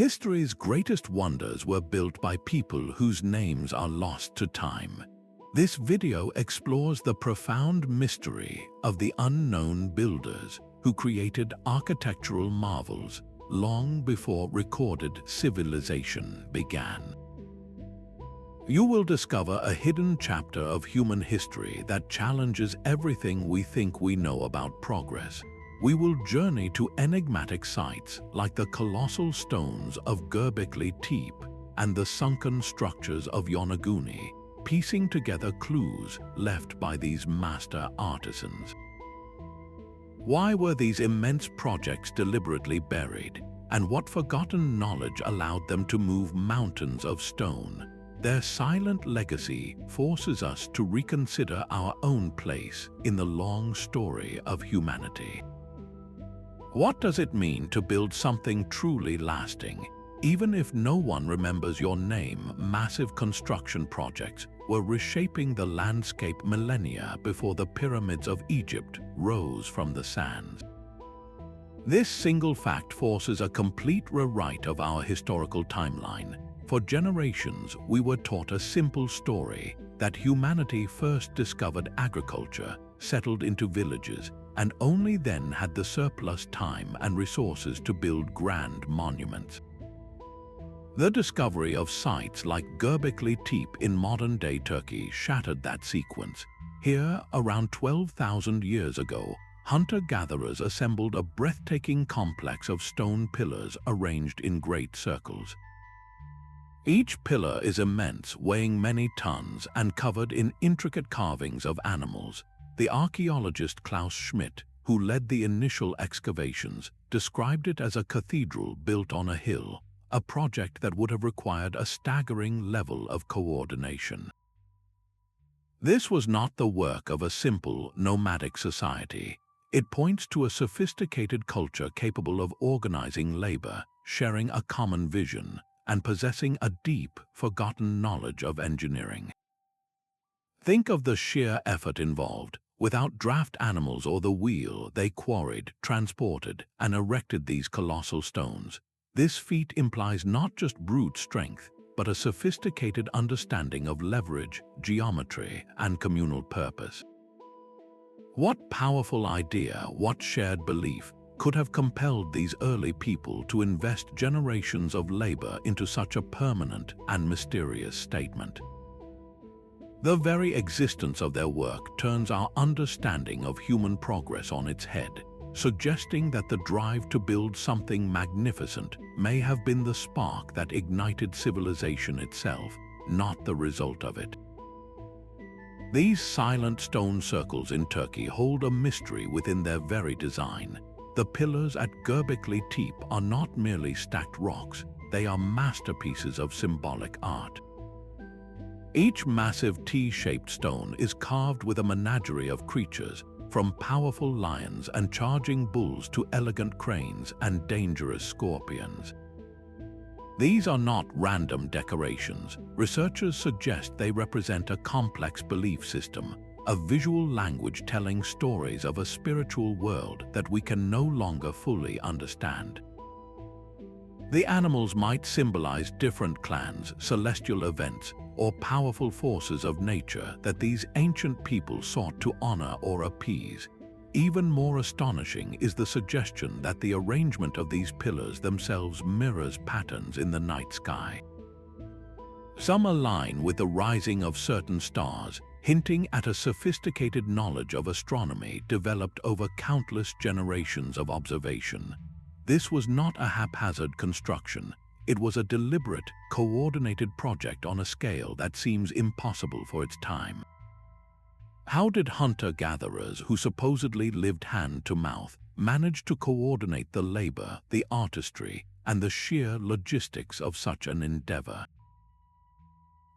History's greatest wonders were built by people whose names are lost to time. This video explores the profound mystery of the unknown builders who created architectural marvels long before recorded civilization began. You will discover a hidden chapter of human history that challenges everything we think we know about progress. We will journey to enigmatic sites like the colossal stones of Göbekli Tepe and the sunken structures of Yonaguni, piecing together clues left by these master artisans. Why were these immense projects deliberately buried, and what forgotten knowledge allowed them to move mountains of stone? Their silent legacy forces us to reconsider our own place in the long story of humanity. What does it mean to build something truly lasting? Even if no one remembers your name, massive construction projects were reshaping the landscape millennia before the pyramids of Egypt rose from the sands. This single fact forces a complete rewrite of our historical timeline. For generations, we were taught a simple story that humanity first discovered agriculture, settled into villages, and only then had the surplus time and resources to build grand monuments. The discovery of sites like Göbekli Tepe in modern-day Turkey shattered that sequence. Here, around 12,000 years ago, hunter-gatherers assembled a breathtaking complex of stone pillars arranged in great circles. Each pillar is immense, weighing many tons and covered in intricate carvings of animals. The archaeologist Klaus Schmidt, who led the initial excavations, described it as a cathedral built on a hill, a project that would have required a staggering level of coordination. This was not the work of a simple, nomadic society. It points to a sophisticated culture capable of organizing labor, sharing a common vision, and possessing a deep, forgotten knowledge of engineering. Think of the sheer effort involved. Without draft animals or the wheel, they quarried, transported, and erected these colossal stones. This feat implies not just brute strength, but a sophisticated understanding of leverage, geometry, and communal purpose. What powerful idea, what shared belief, could have compelled these early people to invest generations of labor into such a permanent and mysterious statement? The very existence of their work turns our understanding of human progress on its head, suggesting that the drive to build something magnificent may have been the spark that ignited civilization itself, not the result of it. These silent stone circles in Turkey hold a mystery within their very design. The pillars at Göbekli Tepe are not merely stacked rocks, they are masterpieces of symbolic art. Each massive T-shaped stone is carved with a menagerie of creatures, from powerful lions and charging bulls to elegant cranes and dangerous scorpions. These are not random decorations. Researchers suggest they represent a complex belief system, a visual language telling stories of a spiritual world that we can no longer fully understand. The animals might symbolize different clans, celestial events, or powerful forces of nature that these ancient people sought to honor or appease. Even more astonishing is the suggestion that the arrangement of these pillars themselves mirrors patterns in the night sky. Some align with the rising of certain stars, hinting at a sophisticated knowledge of astronomy developed over countless generations of observation. This was not a haphazard construction. It was a deliberate, coordinated project on a scale that seems impossible for its time. How did hunter-gatherers who supposedly lived hand-to-mouth manage to coordinate the labor, the artistry, and the sheer logistics of such an endeavor?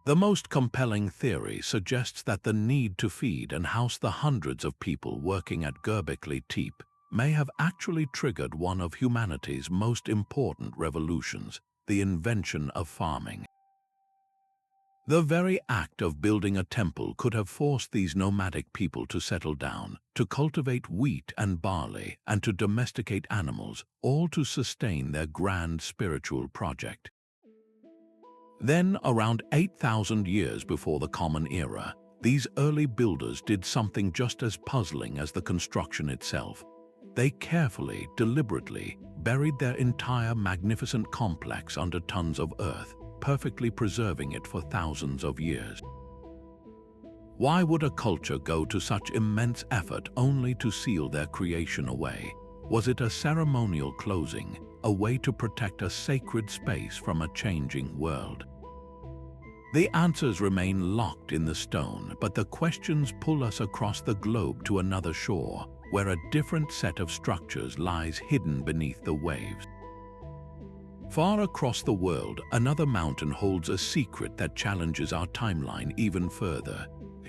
The most compelling theory suggests that the need to feed and house the hundreds of people working at Göbekli Tepe may have actually triggered one of humanity's most important revolutions, the invention of farming. The very act of building a temple could have forced these nomadic people to settle down, to cultivate wheat and barley, and to domesticate animals, all to sustain their grand spiritual project. Then, around 8,000 years before the Common Era, these early builders did something just as puzzling as the construction itself. They carefully, deliberately, buried their entire magnificent complex under tons of earth, perfectly preserving it for thousands of years. Why would a culture go to such immense effort only to seal their creation away? Was it a ceremonial closing, a way to protect a sacred space from a changing world? The answers remain locked in the stone, but the questions pull us across the globe to another shore, where a different set of structures lies hidden beneath the waves. Far across the world, another mountain holds a secret that challenges our timeline even further.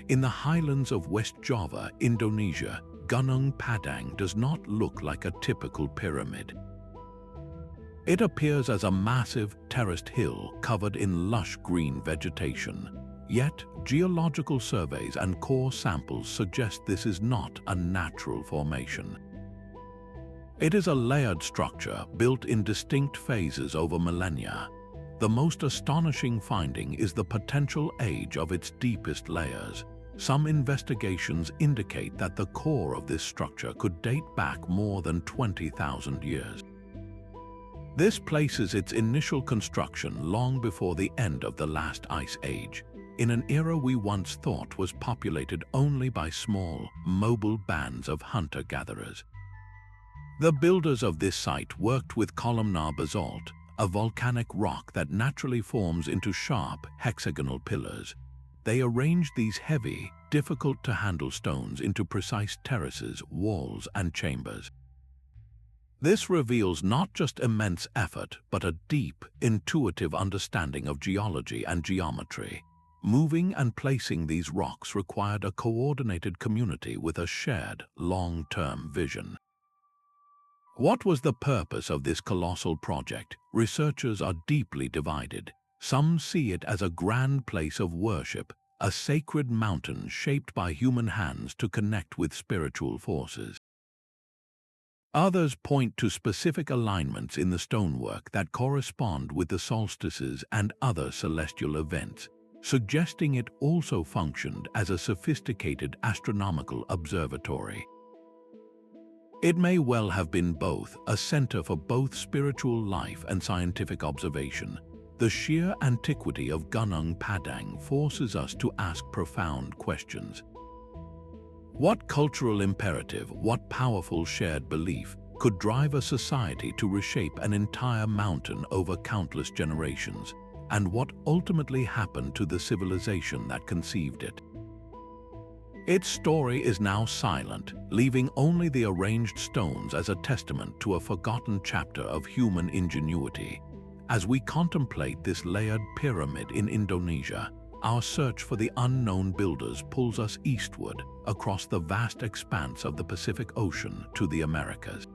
In the highlands of West Java, Indonesia, Gunung Padang does not look like a typical pyramid. It appears as a massive, terraced hill covered in lush green vegetation. Yet, geological surveys and core samples suggest this is not a natural formation. It is a layered structure built in distinct phases over millennia. The most astonishing finding is the potential age of its deepest layers. Some investigations indicate that the core of this structure could date back more than 20,000 years. This places its initial construction long before the end of the last ice age, in an era we once thought was populated only by small, mobile bands of hunter-gatherers. The builders of this site worked with columnar basalt, a volcanic rock that naturally forms into sharp, hexagonal pillars. They arranged these heavy, difficult-to-handle stones into precise terraces, walls, and chambers. This reveals not just immense effort, but a deep, intuitive understanding of geology and geometry. Moving and placing these rocks required a coordinated community with a shared, long-term vision. What was the purpose of this colossal project? Researchers are deeply divided. Some see it as a grand place of worship, a sacred mountain shaped by human hands to connect with spiritual forces. Others point to specific alignments in the stonework that correspond with the solstices and other celestial events, suggesting it also functioned as a sophisticated astronomical observatory. It may well have been both, a center for both spiritual life and scientific observation. The sheer antiquity of Gunung Padang forces us to ask profound questions. What cultural imperative, what powerful shared belief could drive a society to reshape an entire mountain over countless generations? And what ultimately happened to the civilization that conceived it? Its story is now silent, leaving only the arranged stones as a testament to a forgotten chapter of human ingenuity. As we contemplate this layered pyramid in Indonesia, our search for the unknown builders pulls us eastward, across the vast expanse of the Pacific Ocean to the Americas.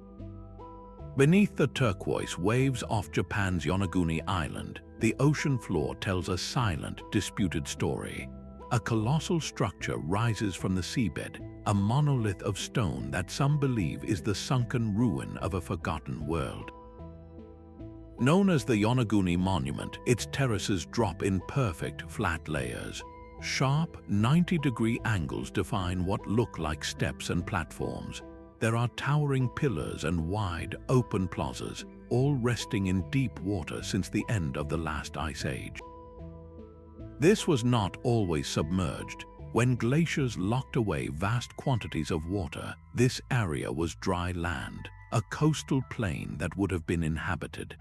Beneath the turquoise waves off Japan's Yonaguni Island, the ocean floor tells a silent, disputed story. A colossal structure rises from the seabed, a monolith of stone that some believe is the sunken ruin of a forgotten world. Known as the Yonaguni Monument, its terraces drop in perfect, flat layers. Sharp, 90-degree angles define what look like steps and platforms. There are towering pillars and wide, open plazas, all resting in deep water since the end of the last ice age. This was not always submerged. When glaciers locked away vast quantities of water, this area was dry land, a coastal plain that would have been inhabited.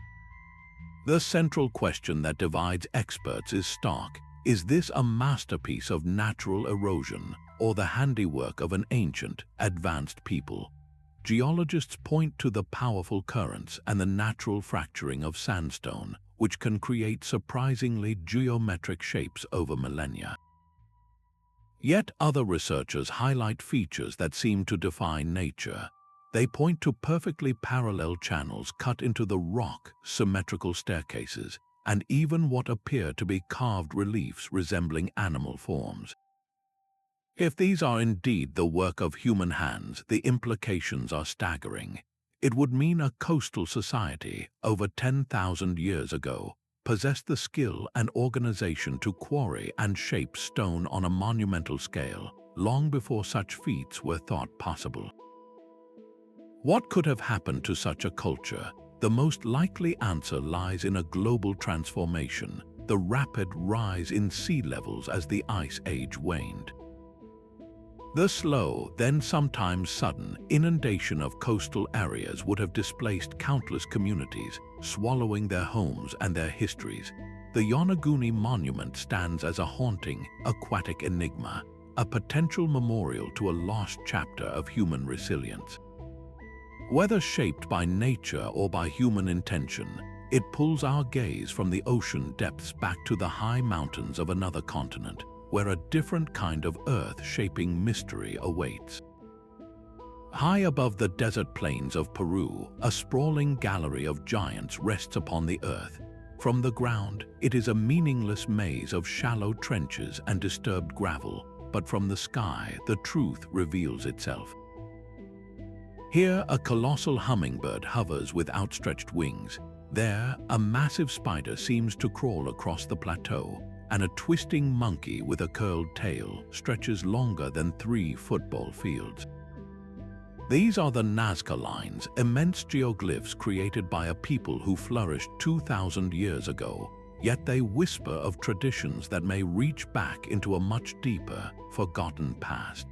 The central question that divides experts is stark. Is this a masterpiece of natural erosion or the handiwork of an ancient, advanced people? Geologists point to the powerful currents and the natural fracturing of sandstone, which can create surprisingly geometric shapes over millennia. Yet other researchers highlight features that seem to defy nature. They point to perfectly parallel channels cut into the rock, symmetrical staircases, and even what appear to be carved reliefs resembling animal forms. If these are indeed the work of human hands, the implications are staggering. It would mean a coastal society, over 10,000 years ago, possessed the skill and organization to quarry and shape stone on a monumental scale, long before such feats were thought possible. What could have happened to such a culture? The most likely answer lies in a global transformation, the rapid rise in sea levels as the ice age waned. The slow, then sometimes sudden, inundation of coastal areas would have displaced countless communities, swallowing their homes and their histories. The Yonaguni monument stands as a haunting, aquatic enigma, a potential memorial to a lost chapter of human resilience. Whether shaped by nature or by human intention, it pulls our gaze from the ocean depths back to the high mountains of another continent, where a different kind of earth-shaping mystery awaits. High above the desert plains of Peru, a sprawling gallery of giants rests upon the earth. From the ground, it is a meaningless maze of shallow trenches and disturbed gravel, but from the sky, the truth reveals itself. Here, a colossal hummingbird hovers with outstretched wings. There, a massive spider seems to crawl across the plateau, and a twisting monkey with a curled tail stretches longer than 3 football fields. These are the Nazca lines, immense geoglyphs created by a people who flourished 2,000 years ago, yet they whisper of traditions that may reach back into a much deeper, forgotten past.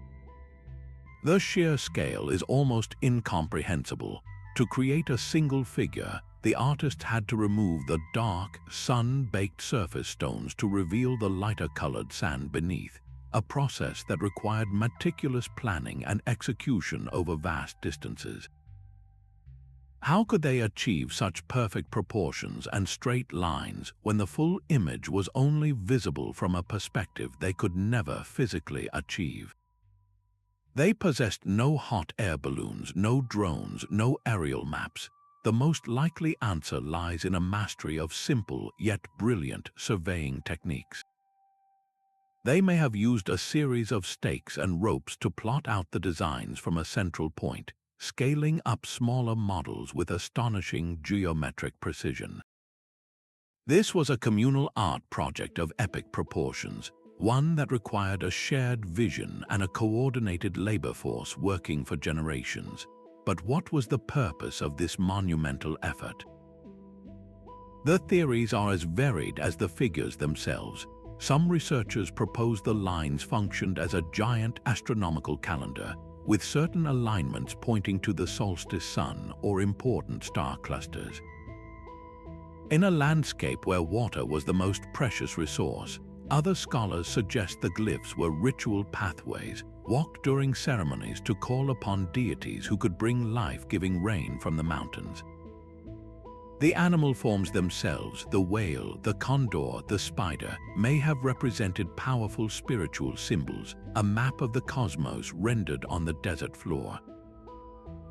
The sheer scale is almost incomprehensible. To create a single figure, the artist had to remove the dark, sun-baked surface stones to reveal the lighter-colored sand beneath, a process that required meticulous planning and execution over vast distances. How could they achieve such perfect proportions and straight lines when the full image was only visible from a perspective they could never physically achieve? They possessed no hot air balloons, no drones, no aerial maps. The most likely answer lies in a mastery of simple yet brilliant surveying techniques. They may have used a series of stakes and ropes to plot out the designs from a central point, scaling up smaller models with astonishing geometric precision. This was a communal art project of epic proportions, one that required a shared vision and a coordinated labor force working for generations. But what was the purpose of this monumental effort? The theories are as varied as the figures themselves. Some researchers propose the lines functioned as a giant astronomical calendar, with certain alignments pointing to the solstice sun or important star clusters. In a landscape where water was the most precious resource, other scholars suggest the glyphs were ritual pathways, walked during ceremonies to call upon deities who could bring life-giving rain from the mountains. The animal forms themselves, the whale, the condor, the spider, may have represented powerful spiritual symbols, a map of the cosmos rendered on the desert floor.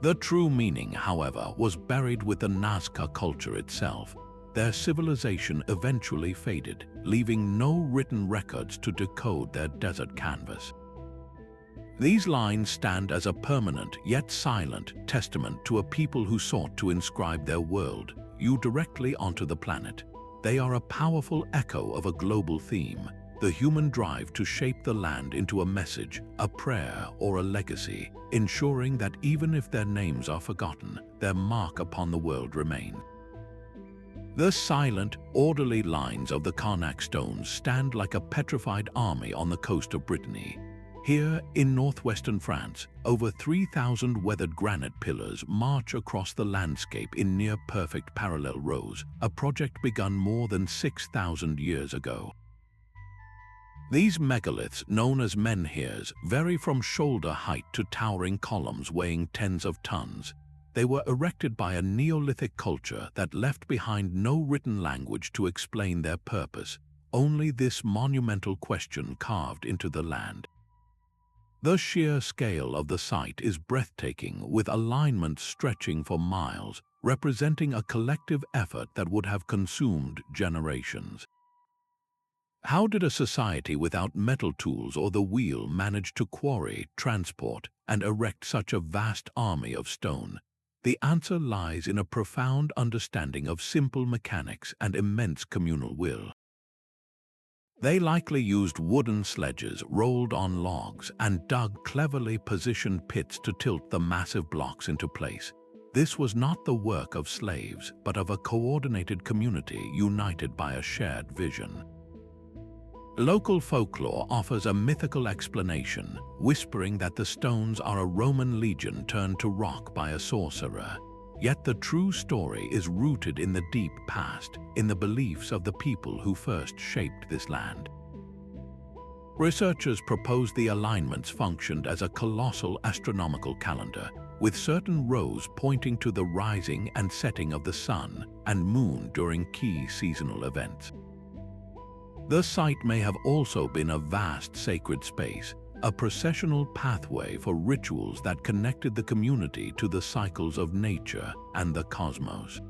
The true meaning, however, was buried with the Nazca culture itself. Their civilization eventually faded, leaving no written records to decode their desert canvas. These lines stand as a permanent yet silent testament to a people who sought to inscribe their world directly onto the planet. They are a powerful echo of a global theme, the human drive to shape the land into a message, a prayer, or a legacy, ensuring that even if their names are forgotten, their mark upon the world remains. The silent, orderly lines of the Carnac stones stand like a petrified army on the coast of Brittany. Here, in northwestern France, over 3,000 weathered granite pillars march across the landscape in near-perfect parallel rows, a project begun more than 6,000 years ago. These megaliths, known as menhirs, vary from shoulder height to towering columns weighing tens of tons. They were erected by a Neolithic culture that left behind no written language to explain their purpose, only this monumental question carved into the land. The sheer scale of the site is breathtaking, with alignments stretching for miles, representing a collective effort that would have consumed generations. How did a society without metal tools or the wheel manage to quarry, transport, and erect such a vast army of stone? The answer lies in a profound understanding of simple mechanics and immense communal will. They likely used wooden sledges rolled on logs and dug cleverly positioned pits to tilt the massive blocks into place. This was not the work of slaves, but of a coordinated community united by a shared vision. Local folklore offers a mythical explanation, whispering that the stones are a Roman legion turned to rock by a sorcerer. Yet the true story is rooted in the deep past, in the beliefs of the people who first shaped this land. Researchers propose the alignments functioned as a colossal astronomical calendar, with certain rows pointing to the rising and setting of the sun and moon during key seasonal events. The site may have also been a vast sacred space, a processional pathway for rituals that connected the community to the cycles of nature and the cosmos.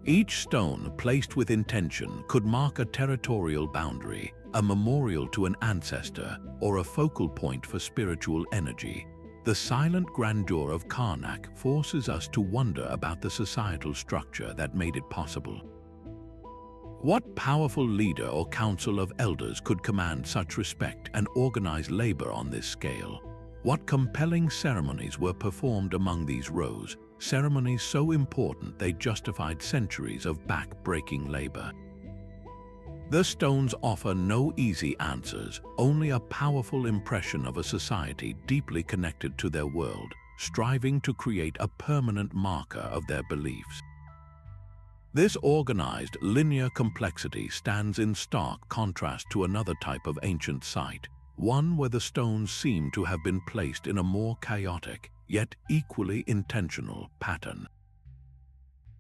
Each stone placed with intention could mark a territorial boundary, a memorial to an ancestor, or a focal point for spiritual energy. The silent grandeur of Carnac forces us to wonder about the societal structure that made it possible. What powerful leader or council of elders could command such respect and organize labor on this scale? What compelling ceremonies were performed among these rows, ceremonies so important they justified centuries of back-breaking labor? The stones offer no easy answers, only a powerful impression of a society deeply connected to their world, striving to create a permanent marker of their beliefs. This organized, linear complexity stands in stark contrast to another type of ancient site, one where the stones seem to have been placed in a more chaotic, yet equally intentional pattern.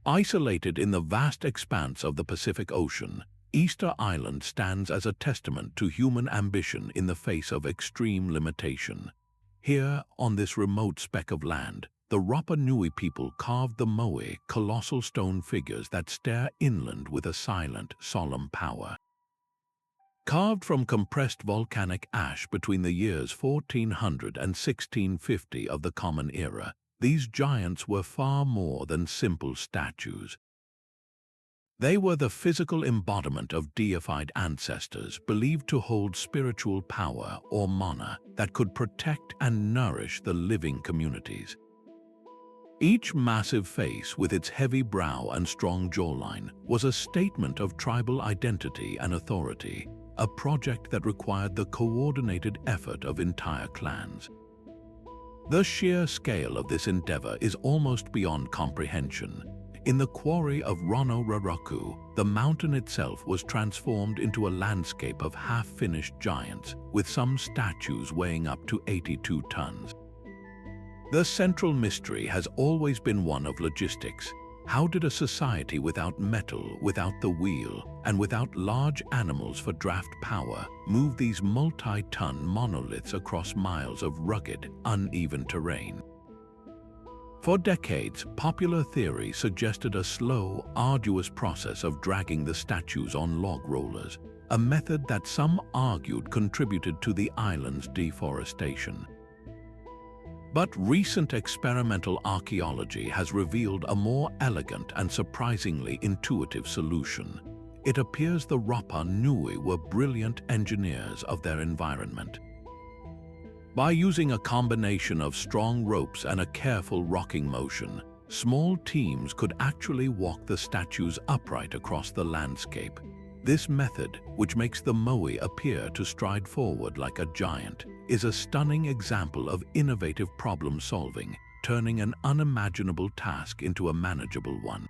Isolated in the vast expanse of the Pacific Ocean, Easter Island stands as a testament to human ambition in the face of extreme limitation. Here, on this remote speck of land, the Rapa Nui people carved the Moai, colossal stone figures that stare inland with a silent, solemn power. Carved from compressed volcanic ash between the years 1400 and 1650 of the Common Era, these giants were far more than simple statues. They were the physical embodiment of deified ancestors believed to hold spiritual power or mana that could protect and nourish the living communities. Each massive face, with its heavy brow and strong jawline, was a statement of tribal identity and authority, a project that required the coordinated effort of entire clans. The sheer scale of this endeavor is almost beyond comprehension. In the quarry of Rono-Raraku, the mountain itself was transformed into a landscape of half-finished giants, with some statues weighing up to 82 tons. The central mystery has always been one of logistics. How did a society without metal, without the wheel, and without large animals for draft power move these multi-ton monoliths across miles of rugged, uneven terrain? For decades, popular theory suggested a slow, arduous process of dragging the statues on log rollers, a method that some argued contributed to the island's deforestation. But recent experimental archaeology has revealed a more elegant and surprisingly intuitive solution. It appears the Rapa Nui were brilliant engineers of their environment. By using a combination of strong ropes and a careful rocking motion, small teams could actually walk the statues upright across the landscape. This method, which makes the Moai appear to stride forward like a giant, is a stunning example of innovative problem-solving, turning an unimaginable task into a manageable one.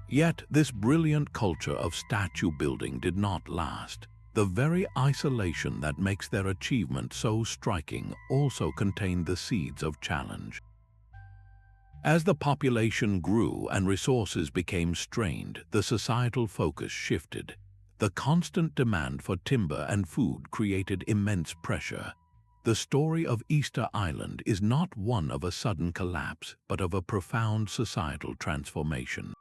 Yet, this brilliant culture of statue building did not last. The very isolation that makes their achievement so striking also contained the seeds of challenge. As the population grew and resources became strained, the societal focus shifted. The constant demand for timber and food created immense pressure. The story of Easter Island is not one of a sudden collapse, but of a profound societal transformation.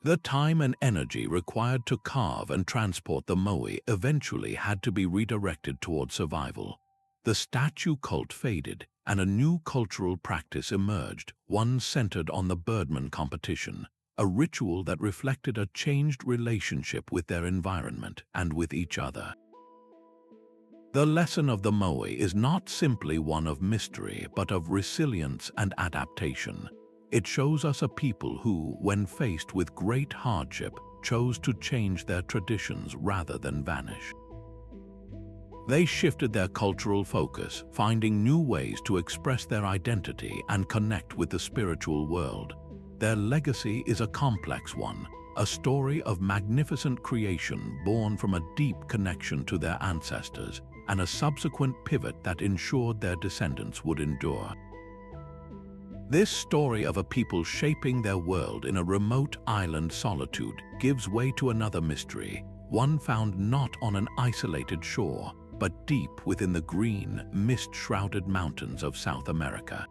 The time and energy required to carve and transport the Moai eventually had to be redirected toward survival. The statue cult faded, and a new cultural practice emerged, one centered on the birdman competition, a ritual that reflected a changed relationship with their environment and with each other. The lesson of the Moai is not simply one of mystery, but of resilience and adaptation. It shows us a people who, when faced with great hardship, chose to change their traditions rather than vanish. They shifted their cultural focus, finding new ways to express their identity and connect with the spiritual world. Their legacy is a complex one, a story of magnificent creation born from a deep connection to their ancestors, and a subsequent pivot that ensured their descendants would endure. This story of a people shaping their world in a remote island solitude gives way to another mystery, one found not on an isolated shore, but deep within the green, mist-shrouded mountains of South America.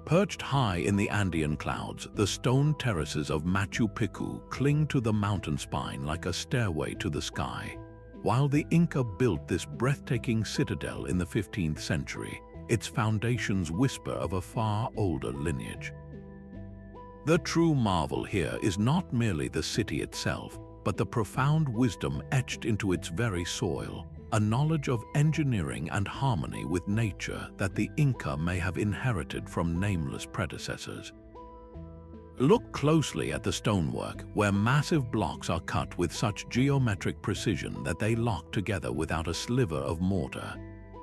Perched high in the Andean clouds, the stone terraces of Machu Picchu cling to the mountain spine like a stairway to the sky. While the Inca built this breathtaking citadel in the 15th century, its foundations whisper of a far older lineage. The true marvel here is not merely the city itself, but the profound wisdom etched into its very soil, a knowledge of engineering and harmony with nature that the Inca may have inherited from nameless predecessors. Look closely at the stonework, where massive blocks are cut with such geometric precision that they lock together without a sliver of mortar.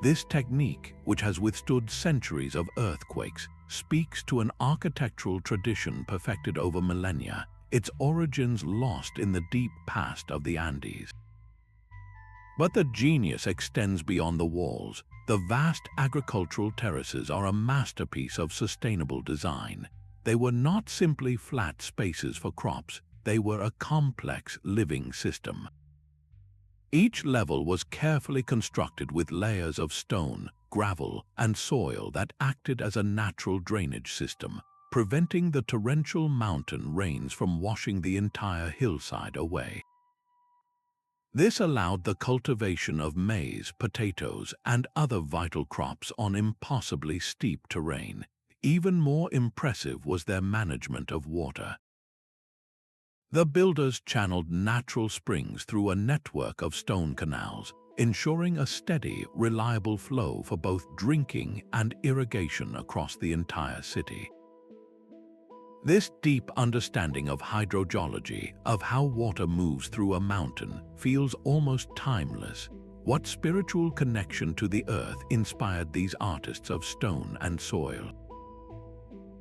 This technique, which has withstood centuries of earthquakes, speaks to an architectural tradition perfected over millennia, its origins lost in the deep past of the Andes. But the genius extends beyond the walls. The vast agricultural terraces are a masterpiece of sustainable design. They were not simply flat spaces for crops, they were a complex living system. Each level was carefully constructed with layers of stone, gravel, and soil that acted as a natural drainage system, preventing the torrential mountain rains from washing the entire hillside away. This allowed the cultivation of maize, potatoes, and other vital crops on impossibly steep terrain. Even more impressive was their management of water. The builders channeled natural springs through a network of stone canals, ensuring a steady, reliable flow for both drinking and irrigation across the entire city. This deep understanding of hydrogeology, of how water moves through a mountain, feels almost timeless. What spiritual connection to the earth inspired these artists of stone and soil?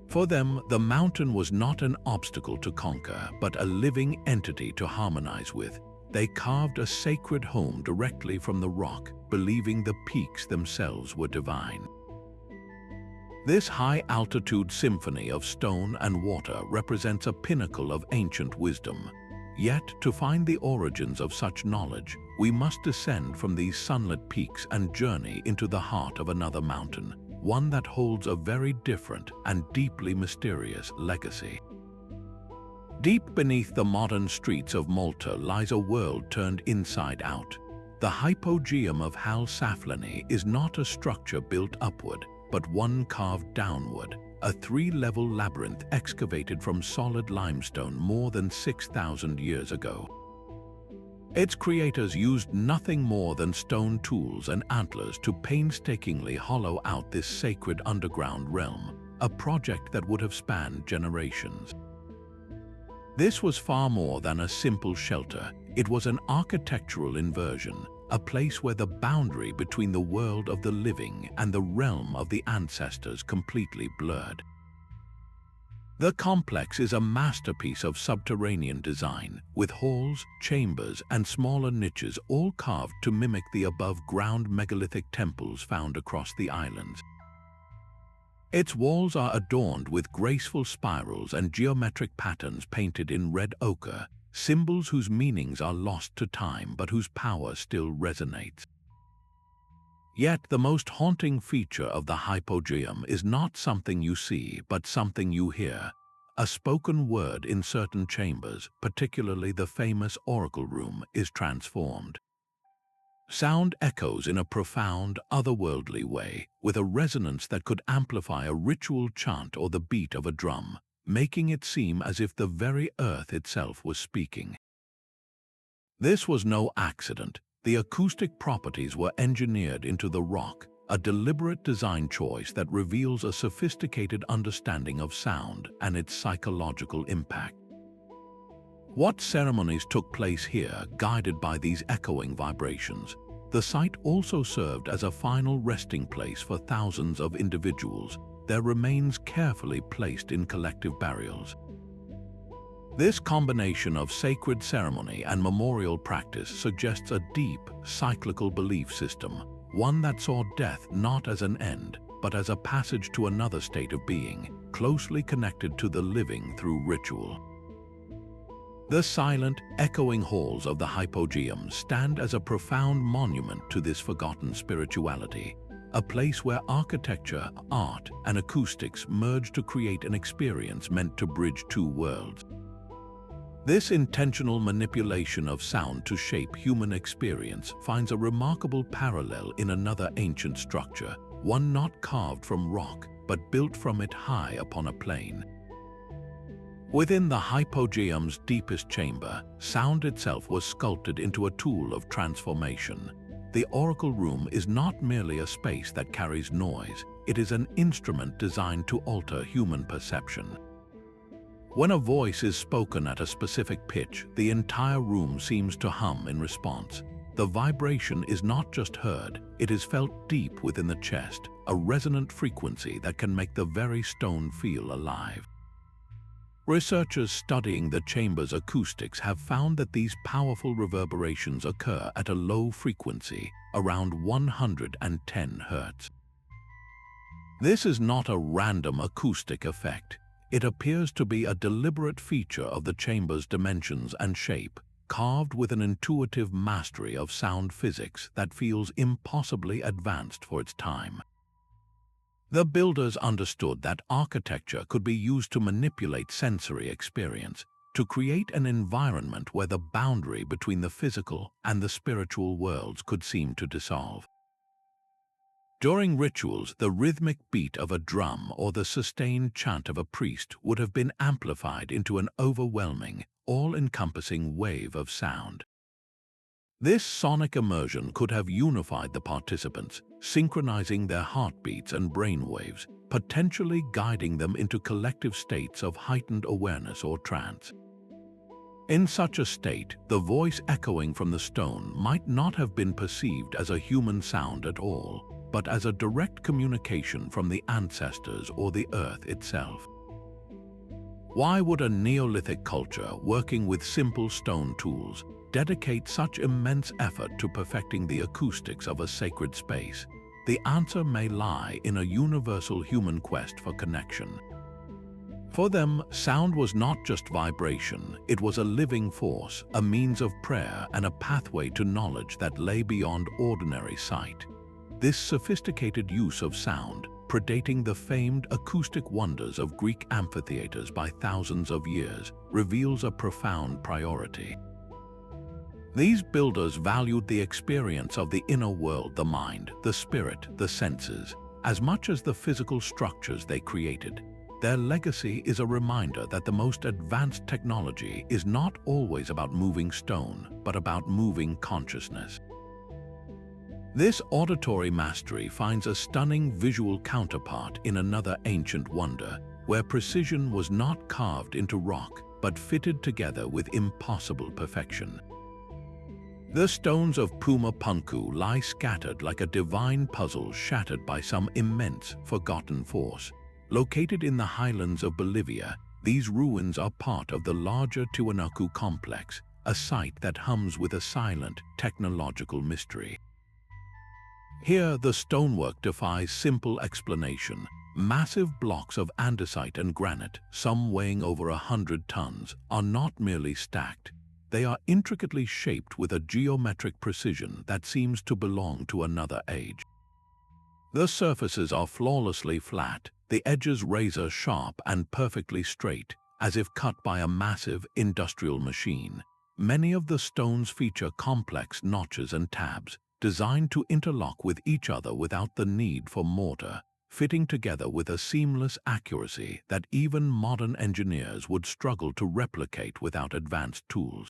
For them, the mountain was not an obstacle to conquer, but a living entity to harmonize with. They carved a sacred home directly from the rock, believing the peaks themselves were divine. This high-altitude symphony of stone and water represents a pinnacle of ancient wisdom. Yet, to find the origins of such knowledge, we must descend from these sunlit peaks and journey into the heart of another mountain, one that holds a very different and deeply mysterious legacy. Deep beneath the modern streets of Malta lies a world turned inside out. The Hypogeum of Hal Saflieni is not a structure built upward, but one carved downward, a three-level labyrinth excavated from solid limestone more than 6,000 years ago. Its creators used nothing more than stone tools and antlers to painstakingly hollow out this sacred underground realm, a project that would have spanned generations. This was far more than a simple shelter. It was an architectural inversion, a place where the boundary between the world of the living and the realm of the ancestors completely blurred. The complex is a masterpiece of subterranean design, with halls, chambers, and smaller niches all carved to mimic the above-ground megalithic temples found across the islands. Its walls are adorned with graceful spirals and geometric patterns painted in red ochre, symbols whose meanings are lost to time but whose power still resonates. Yet the most haunting feature of the Hypogeum is not something you see, but something you hear. A spoken word in certain chambers, particularly the famous oracle room, is transformed. Sound echoes in a profound, otherworldly way, with a resonance that could amplify a ritual chant or the beat of a drum, making it seem as if the very earth itself was speaking. This was no accident. The acoustic properties were engineered into the rock, a deliberate design choice that reveals a sophisticated understanding of sound and its psychological impact. What ceremonies took place here, guided by these echoing vibrations? The site also served as a final resting place for thousands of individuals, their remains carefully placed in collective burials. This combination of sacred ceremony and memorial practice suggests a deep, cyclical belief system, one that saw death not as an end, but as a passage to another state of being, closely connected to the living through ritual. The silent, echoing halls of the Hypogeum stand as a profound monument to this forgotten spirituality, a place where architecture, art, and acoustics merge to create an experience meant to bridge two worlds. This intentional manipulation of sound to shape human experience finds a remarkable parallel in another ancient structure, one not carved from rock, but built from it high upon a plain. Within the Hypogeum's deepest chamber, sound itself was sculpted into a tool of transformation. The oracle room is not merely a space that carries noise, it is an instrument designed to alter human perception. When a voice is spoken at a specific pitch, the entire room seems to hum in response. The vibration is not just heard, it is felt deep within the chest, a resonant frequency that can make the very stone feel alive. Researchers studying the chamber's acoustics have found that these powerful reverberations occur at a low frequency, around 110 Hz. This is not a random acoustic effect. It appears to be a deliberate feature of the chamber's dimensions and shape, carved with an intuitive mastery of sound physics that feels impossibly advanced for its time. The builders understood that architecture could be used to manipulate sensory experience, to create an environment where the boundary between the physical and the spiritual worlds could seem to dissolve. During rituals, the rhythmic beat of a drum or the sustained chant of a priest would have been amplified into an overwhelming, all-encompassing wave of sound. This sonic immersion could have unified the participants, synchronizing their heartbeats and brainwaves, potentially guiding them into collective states of heightened awareness or trance. In such a state, the voice echoing from the stone might not have been perceived as a human sound at all, but as a direct communication from the ancestors or the earth itself. Why would a Neolithic culture working with simple stone tools dedicate such immense effort to perfecting the acoustics of a sacred space? The answer may lie in a universal human quest for connection. For them, sound was not just vibration, it was a living force, a means of prayer and a pathway to knowledge that lay beyond ordinary sight. This sophisticated use of sound, predating the famed acoustic wonders of Greek amphitheaters by thousands of years, reveals a profound priority. These builders valued the experience of the inner world, the mind, the spirit, the senses, as much as the physical structures they created. Their legacy is a reminder that the most advanced technology is not always about moving stone, but about moving consciousness. This auditory mastery finds a stunning visual counterpart in another ancient wonder, where precision was not carved into rock, but fitted together with impossible perfection. The stones of Puma Punku lie scattered like a divine puzzle shattered by some immense, forgotten force. Located in the highlands of Bolivia, these ruins are part of the larger Tiwanaku complex, a site that hums with a silent, technological mystery. Here, the stonework defies simple explanation. Massive blocks of andesite and granite, some weighing over 100 tons, are not merely stacked. They are intricately shaped with a geometric precision that seems to belong to another age. The surfaces are flawlessly flat, the edges razor-sharp and perfectly straight, as if cut by a massive industrial machine. Many of the stones feature complex notches and tabs, designed to interlock with each other without the need for mortar, fitting together with a seamless accuracy that even modern engineers would struggle to replicate without advanced tools.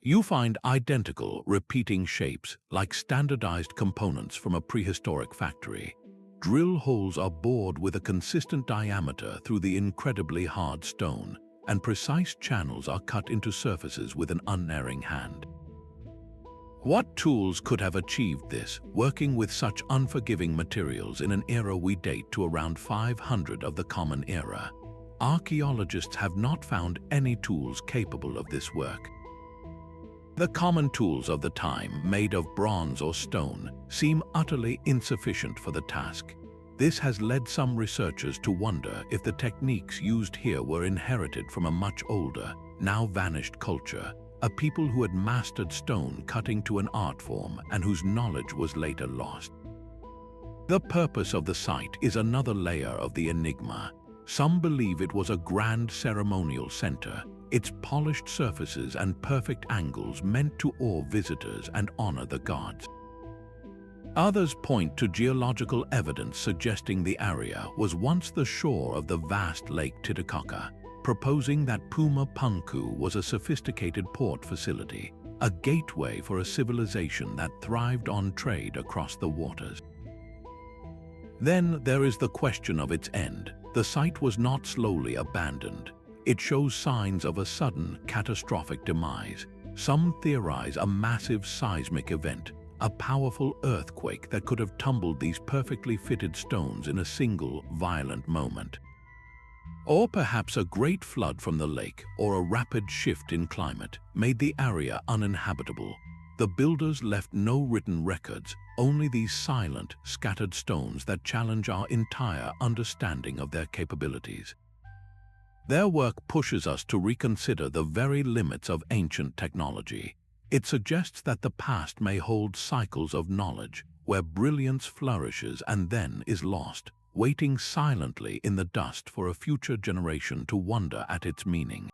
You find identical, repeating shapes like standardized components from a prehistoric factory. Drill holes are bored with a consistent diameter through the incredibly hard stone, and precise channels are cut into surfaces with an unerring hand. What tools could have achieved this, working with such unforgiving materials in an era we date to around 500 of the Common Era? Archaeologists have not found any tools capable of this work. The common tools of the time, made of bronze or stone, seem utterly insufficient for the task. This has led some researchers to wonder if the techniques used here were inherited from a much older, now vanished culture, a people who had mastered stone cutting to an art form and whose knowledge was later lost. The purpose of the site is another layer of the enigma. Some believe it was a grand ceremonial center, its polished surfaces and perfect angles meant to awe visitors and honor the gods. Others point to geological evidence suggesting the area was once the shore of the vast Lake Titicaca, proposing that Puma Punku was a sophisticated port facility, a gateway for a civilization that thrived on trade across the waters. Then there is the question of its end. The site was not slowly abandoned. It shows signs of a sudden, catastrophic demise. Some theorize a massive seismic event, a powerful earthquake that could have tumbled these perfectly fitted stones in a single, violent moment. Or perhaps a great flood from the lake or a rapid shift in climate made the area uninhabitable. The builders left no written records, only these silent, scattered stones that challenge our entire understanding of their capabilities. Their work pushes us to reconsider the very limits of ancient technology. It suggests that the past may hold cycles of knowledge, where brilliance flourishes and then is lost, waiting silently in the dust for a future generation to wonder at its meaning.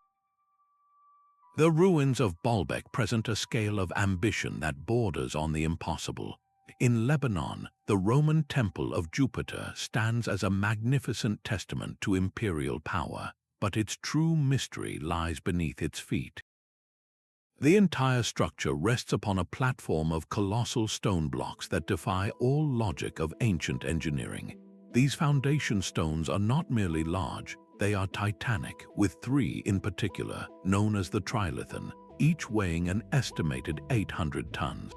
The ruins of Baalbek present a scale of ambition that borders on the impossible. In Lebanon, the Roman Temple of Jupiter stands as a magnificent testament to imperial power, but its true mystery lies beneath its feet. The entire structure rests upon a platform of colossal stone blocks that defy all logic of ancient engineering. These foundation stones are not merely large, they are titanic, with three in particular, known as the trilithon, each weighing an estimated 800 tons.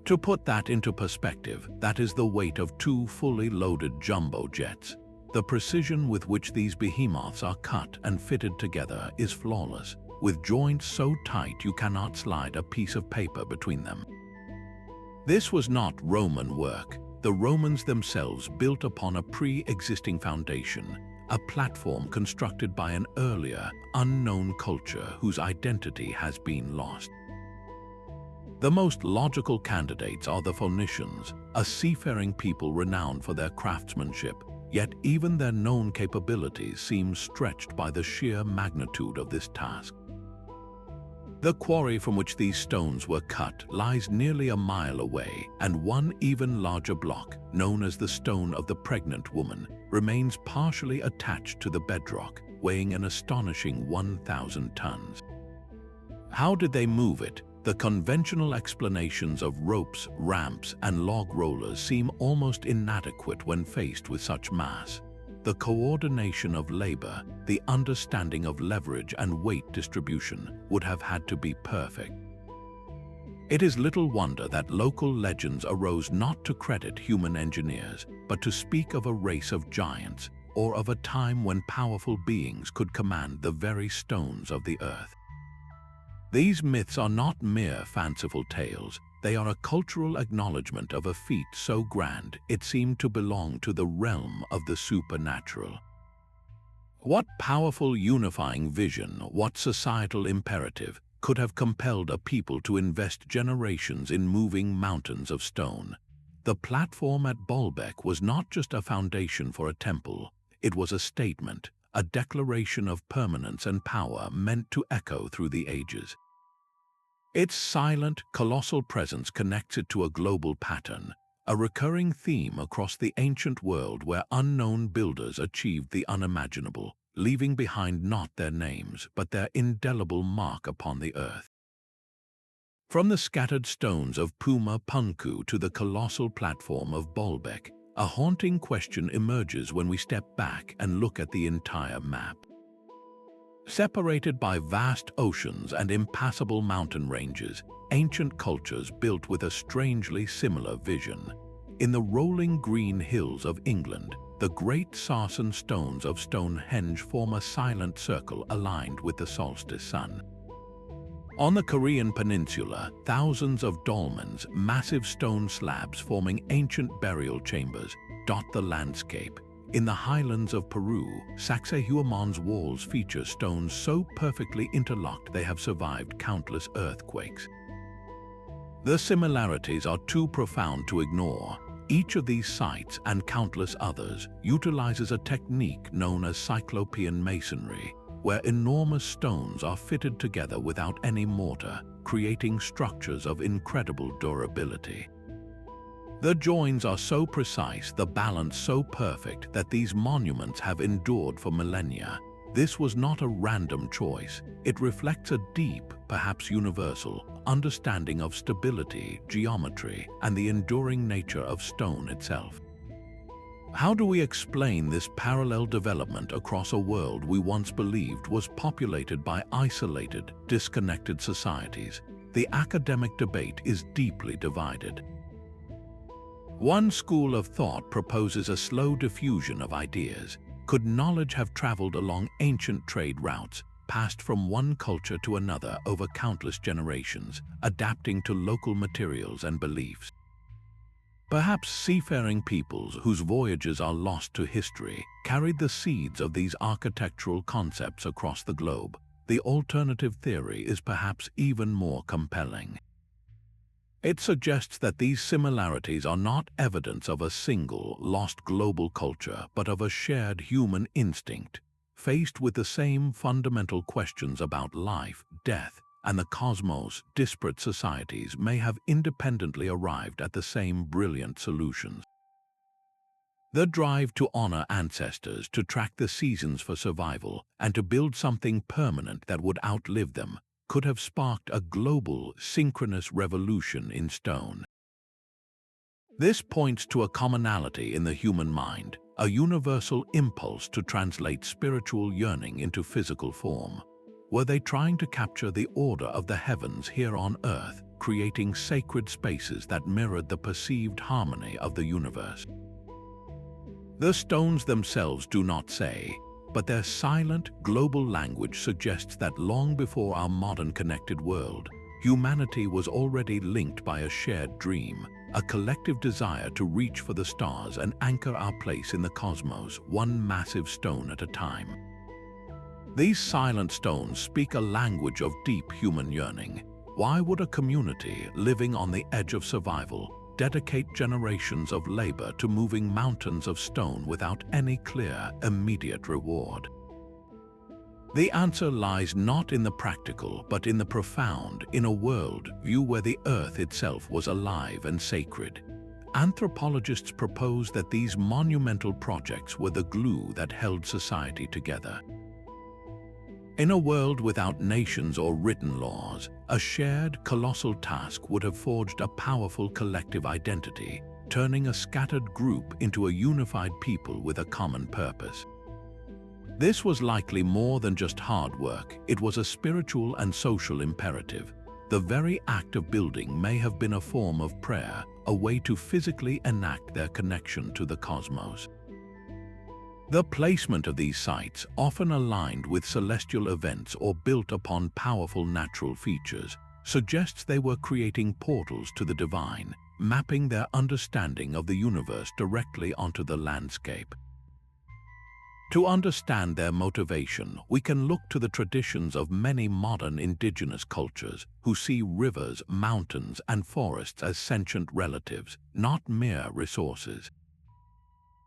To put that into perspective, that is the weight of two fully loaded jumbo jets. The precision with which these behemoths are cut and fitted together is flawless, with joints so tight you cannot slide a piece of paper between them. This was not Roman work. The Romans themselves built upon a pre-existing foundation, a platform constructed by an earlier, unknown culture whose identity has been lost. The most logical candidates are the Phoenicians, a seafaring people renowned for their craftsmanship, yet even their known capabilities seem stretched by the sheer magnitude of this task. The quarry from which these stones were cut lies nearly a mile away, and one even larger block, known as the Stone of the Pregnant Woman, remains partially attached to the bedrock, weighing an astonishing 1,000 tons. How did they move it? The conventional explanations of ropes, ramps, and log rollers seem almost inadequate when faced with such mass. The coordination of labor, the understanding of leverage and weight distribution would have had to be perfect. It is little wonder that local legends arose not to credit human engineers, but to speak of a race of giants, or of a time when powerful beings could command the very stones of the earth. These myths are not mere fanciful tales. They are a cultural acknowledgement of a feat so grand it seemed to belong to the realm of the supernatural. What powerful unifying vision, what societal imperative could have compelled a people to invest generations in moving mountains of stone? The platform at Baalbek was not just a foundation for a temple, it was a statement, a declaration of permanence and power meant to echo through the ages. Its silent, colossal presence connects it to a global pattern, a recurring theme across the ancient world where unknown builders achieved the unimaginable, leaving behind not their names but their indelible mark upon the earth. From the scattered stones of Puma Punku to the colossal platform of Baalbek, a haunting question emerges when we step back and look at the entire map. Separated by vast oceans and impassable mountain ranges, ancient cultures built with a strangely similar vision. In the rolling green hills of England, the great sarsen stones of Stonehenge form a silent circle aligned with the solstice sun. On the Korean peninsula, thousands of dolmens, massive stone slabs forming ancient burial chambers, dot the landscape. In the highlands of Peru, Sacsayhuaman's walls feature stones so perfectly interlocked they have survived countless earthquakes. The similarities are too profound to ignore. Each of these sites, and countless others, utilizes a technique known as cyclopean masonry, where enormous stones are fitted together without any mortar, creating structures of incredible durability. The joins are so precise, the balance so perfect, that these monuments have endured for millennia. This was not a random choice. It reflects a deep, perhaps universal, understanding of stability, geometry, and the enduring nature of stone itself. How do we explain this parallel development across a world we once believed was populated by isolated, disconnected societies? The academic debate is deeply divided. One school of thought proposes a slow diffusion of ideas. Could knowledge have traveled along ancient trade routes, passed from one culture to another over countless generations, adapting to local materials and beliefs? Perhaps seafaring peoples whose voyages are lost to history carried the seeds of these architectural concepts across the globe. The alternative theory is perhaps even more compelling. It suggests that these similarities are not evidence of a single, lost global culture, but of a shared human instinct, faced with the same fundamental questions about life, death, and the cosmos. Disparate societies may have independently arrived at the same brilliant solutions. The drive to honor ancestors, to track the seasons for survival, and to build something permanent that would outlive them, could have sparked a global, synchronous revolution in stone. This points to a commonality in the human mind, a universal impulse to translate spiritual yearning into physical form. Were they trying to capture the order of the heavens here on Earth, creating sacred spaces that mirrored the perceived harmony of the universe? The stones themselves do not say, but their silent, global language suggests that long before our modern connected world, humanity was already linked by a shared dream, a collective desire to reach for the stars and anchor our place in the cosmos, one massive stone at a time. These silent stones speak a language of deep human yearning. Why would a community living on the edge of survival dedicate generations of labor to moving mountains of stone without any clear, immediate reward? The answer lies not in the practical, but in the profound, in a world view where the earth itself was alive and sacred. Anthropologists propose that these monumental projects were the glue that held society together. In a world without nations or written laws, a shared, colossal task would have forged a powerful collective identity, turning a scattered group into a unified people with a common purpose. This was likely more than just hard work. It was a spiritual and social imperative. The very act of building may have been a form of prayer, a way to physically enact their connection to the cosmos. The placement of these sites, often aligned with celestial events or built upon powerful natural features, suggests they were creating portals to the divine, mapping their understanding of the universe directly onto the landscape. To understand their motivation, we can look to the traditions of many modern indigenous cultures who see rivers, mountains, and forests as sentient relatives, not mere resources.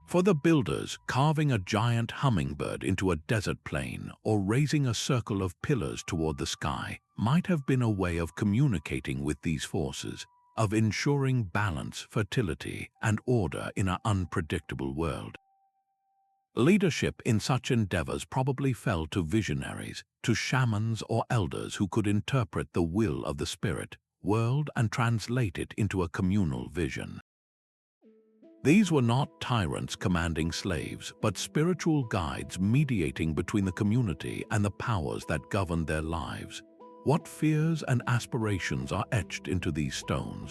For the builders, carving a giant hummingbird into a desert plain or raising a circle of pillars toward the sky might have been a way of communicating with these forces, of ensuring balance, fertility, and order in an unpredictable world. Leadership in such endeavors probably fell to visionaries, to shamans or elders who could interpret the will of the spirit world and translate it into a communal vision. These were not tyrants commanding slaves, but spiritual guides mediating between the community and the powers that governed their lives. What fears and aspirations are etched into these stones?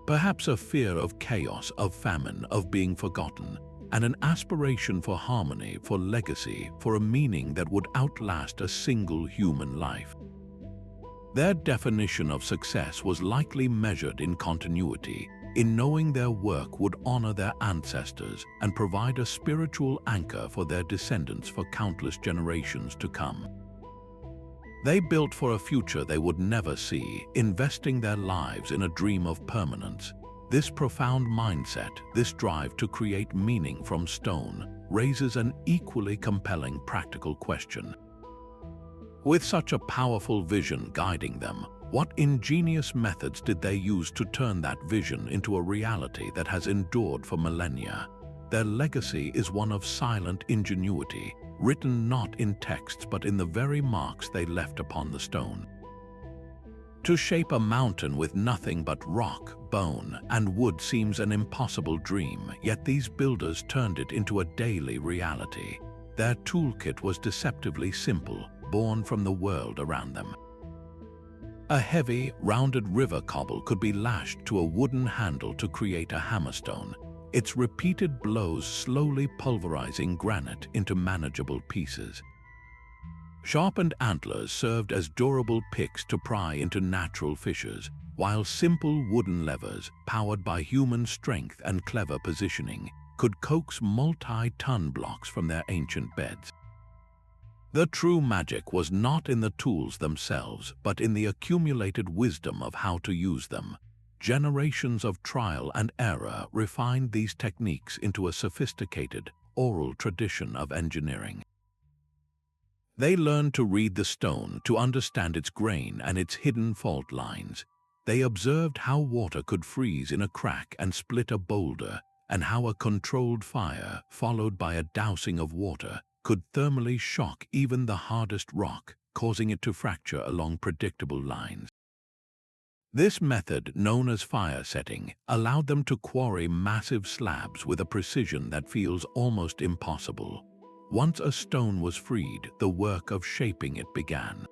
Perhaps a fear of chaos, of famine, of being forgotten, and an aspiration for harmony, for legacy, for a meaning that would outlast a single human life. Their definition of success was likely measured in continuity, in knowing their work would honor their ancestors and provide a spiritual anchor for their descendants for countless generations to come. They built for a future they would never see, investing their lives in a dream of permanence. This profound mindset, this drive to create meaning from stone, raises an equally compelling practical question. With such a powerful vision guiding them, what ingenious methods did they use to turn that vision into a reality that has endured for millennia? Their legacy is one of silent ingenuity, written not in texts but in the very marks they left upon the stone. To shape a mountain with nothing but rock, bone, and wood seems an impossible dream, yet these builders turned it into a daily reality. Their toolkit was deceptively simple, born from the world around them. A heavy, rounded river cobble could be lashed to a wooden handle to create a hammerstone, its repeated blows slowly pulverizing granite into manageable pieces. Sharpened antlers served as durable picks to pry into natural fissures, while simple wooden levers, powered by human strength and clever positioning, could coax multi-ton blocks from their ancient beds. The true magic was not in the tools themselves, but in the accumulated wisdom of how to use them. Generations of trial and error refined these techniques into a sophisticated, oral tradition of engineering. They learned to read the stone, to understand its grain and its hidden fault lines. They observed how water could freeze in a crack and split a boulder, and how a controlled fire, followed by a dousing of water, could thermally shock even the hardest rock, causing it to fracture along predictable lines. This method, known as fire setting, allowed them to quarry massive slabs with a precision that feels almost impossible. Once a stone was freed, the work of shaping it began.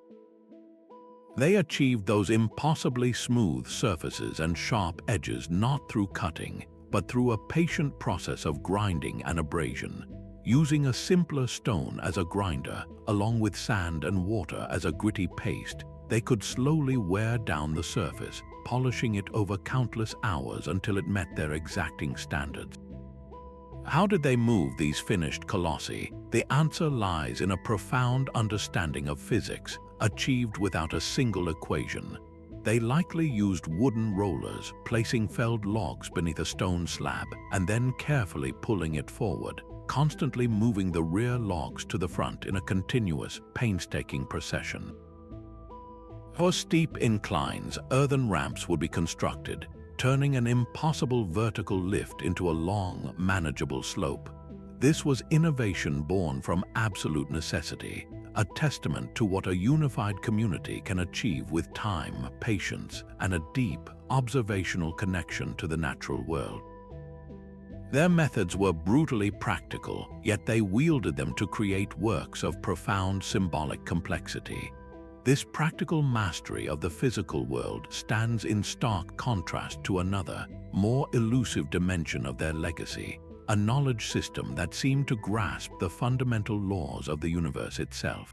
They achieved those impossibly smooth surfaces and sharp edges not through cutting, but through a patient process of grinding and abrasion. Using a simpler stone as a grinder, along with sand and water as a gritty paste, they could slowly wear down the surface, polishing it over countless hours until it met their exacting standards. How did they move these finished colossi? The answer lies in a profound understanding of physics, achieved without a single equation. They likely used wooden rollers, placing felled logs beneath a stone slab, and then carefully pulling it forward, constantly moving the rear logs to the front in a continuous, painstaking procession. For steep inclines, earthen ramps would be constructed, turning an impossible vertical lift into a long, manageable slope. This was innovation born from absolute necessity, a testament to what a unified community can achieve with time, patience, and a deep, observational connection to the natural world. Their methods were brutally practical, yet they wielded them to create works of profound symbolic complexity. This practical mastery of the physical world stands in stark contrast to another, more elusive dimension of their legacy, a knowledge system that seemed to grasp the fundamental laws of the universe itself.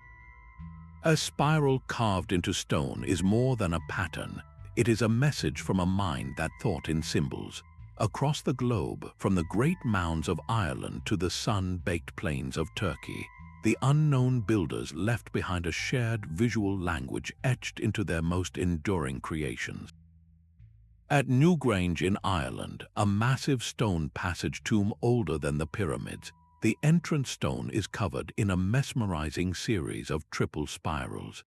A spiral carved into stone is more than a pattern. It is a message from a mind that thought in symbols, Across the globe, from the great mounds of Ireland to the sun-baked plains of Turkey, the unknown builders left behind a shared visual language etched into their most enduring creations. At Newgrange in Ireland, a massive stone passage tomb older than the pyramids, the entrance stone is covered in a mesmerizing series of triple spirals.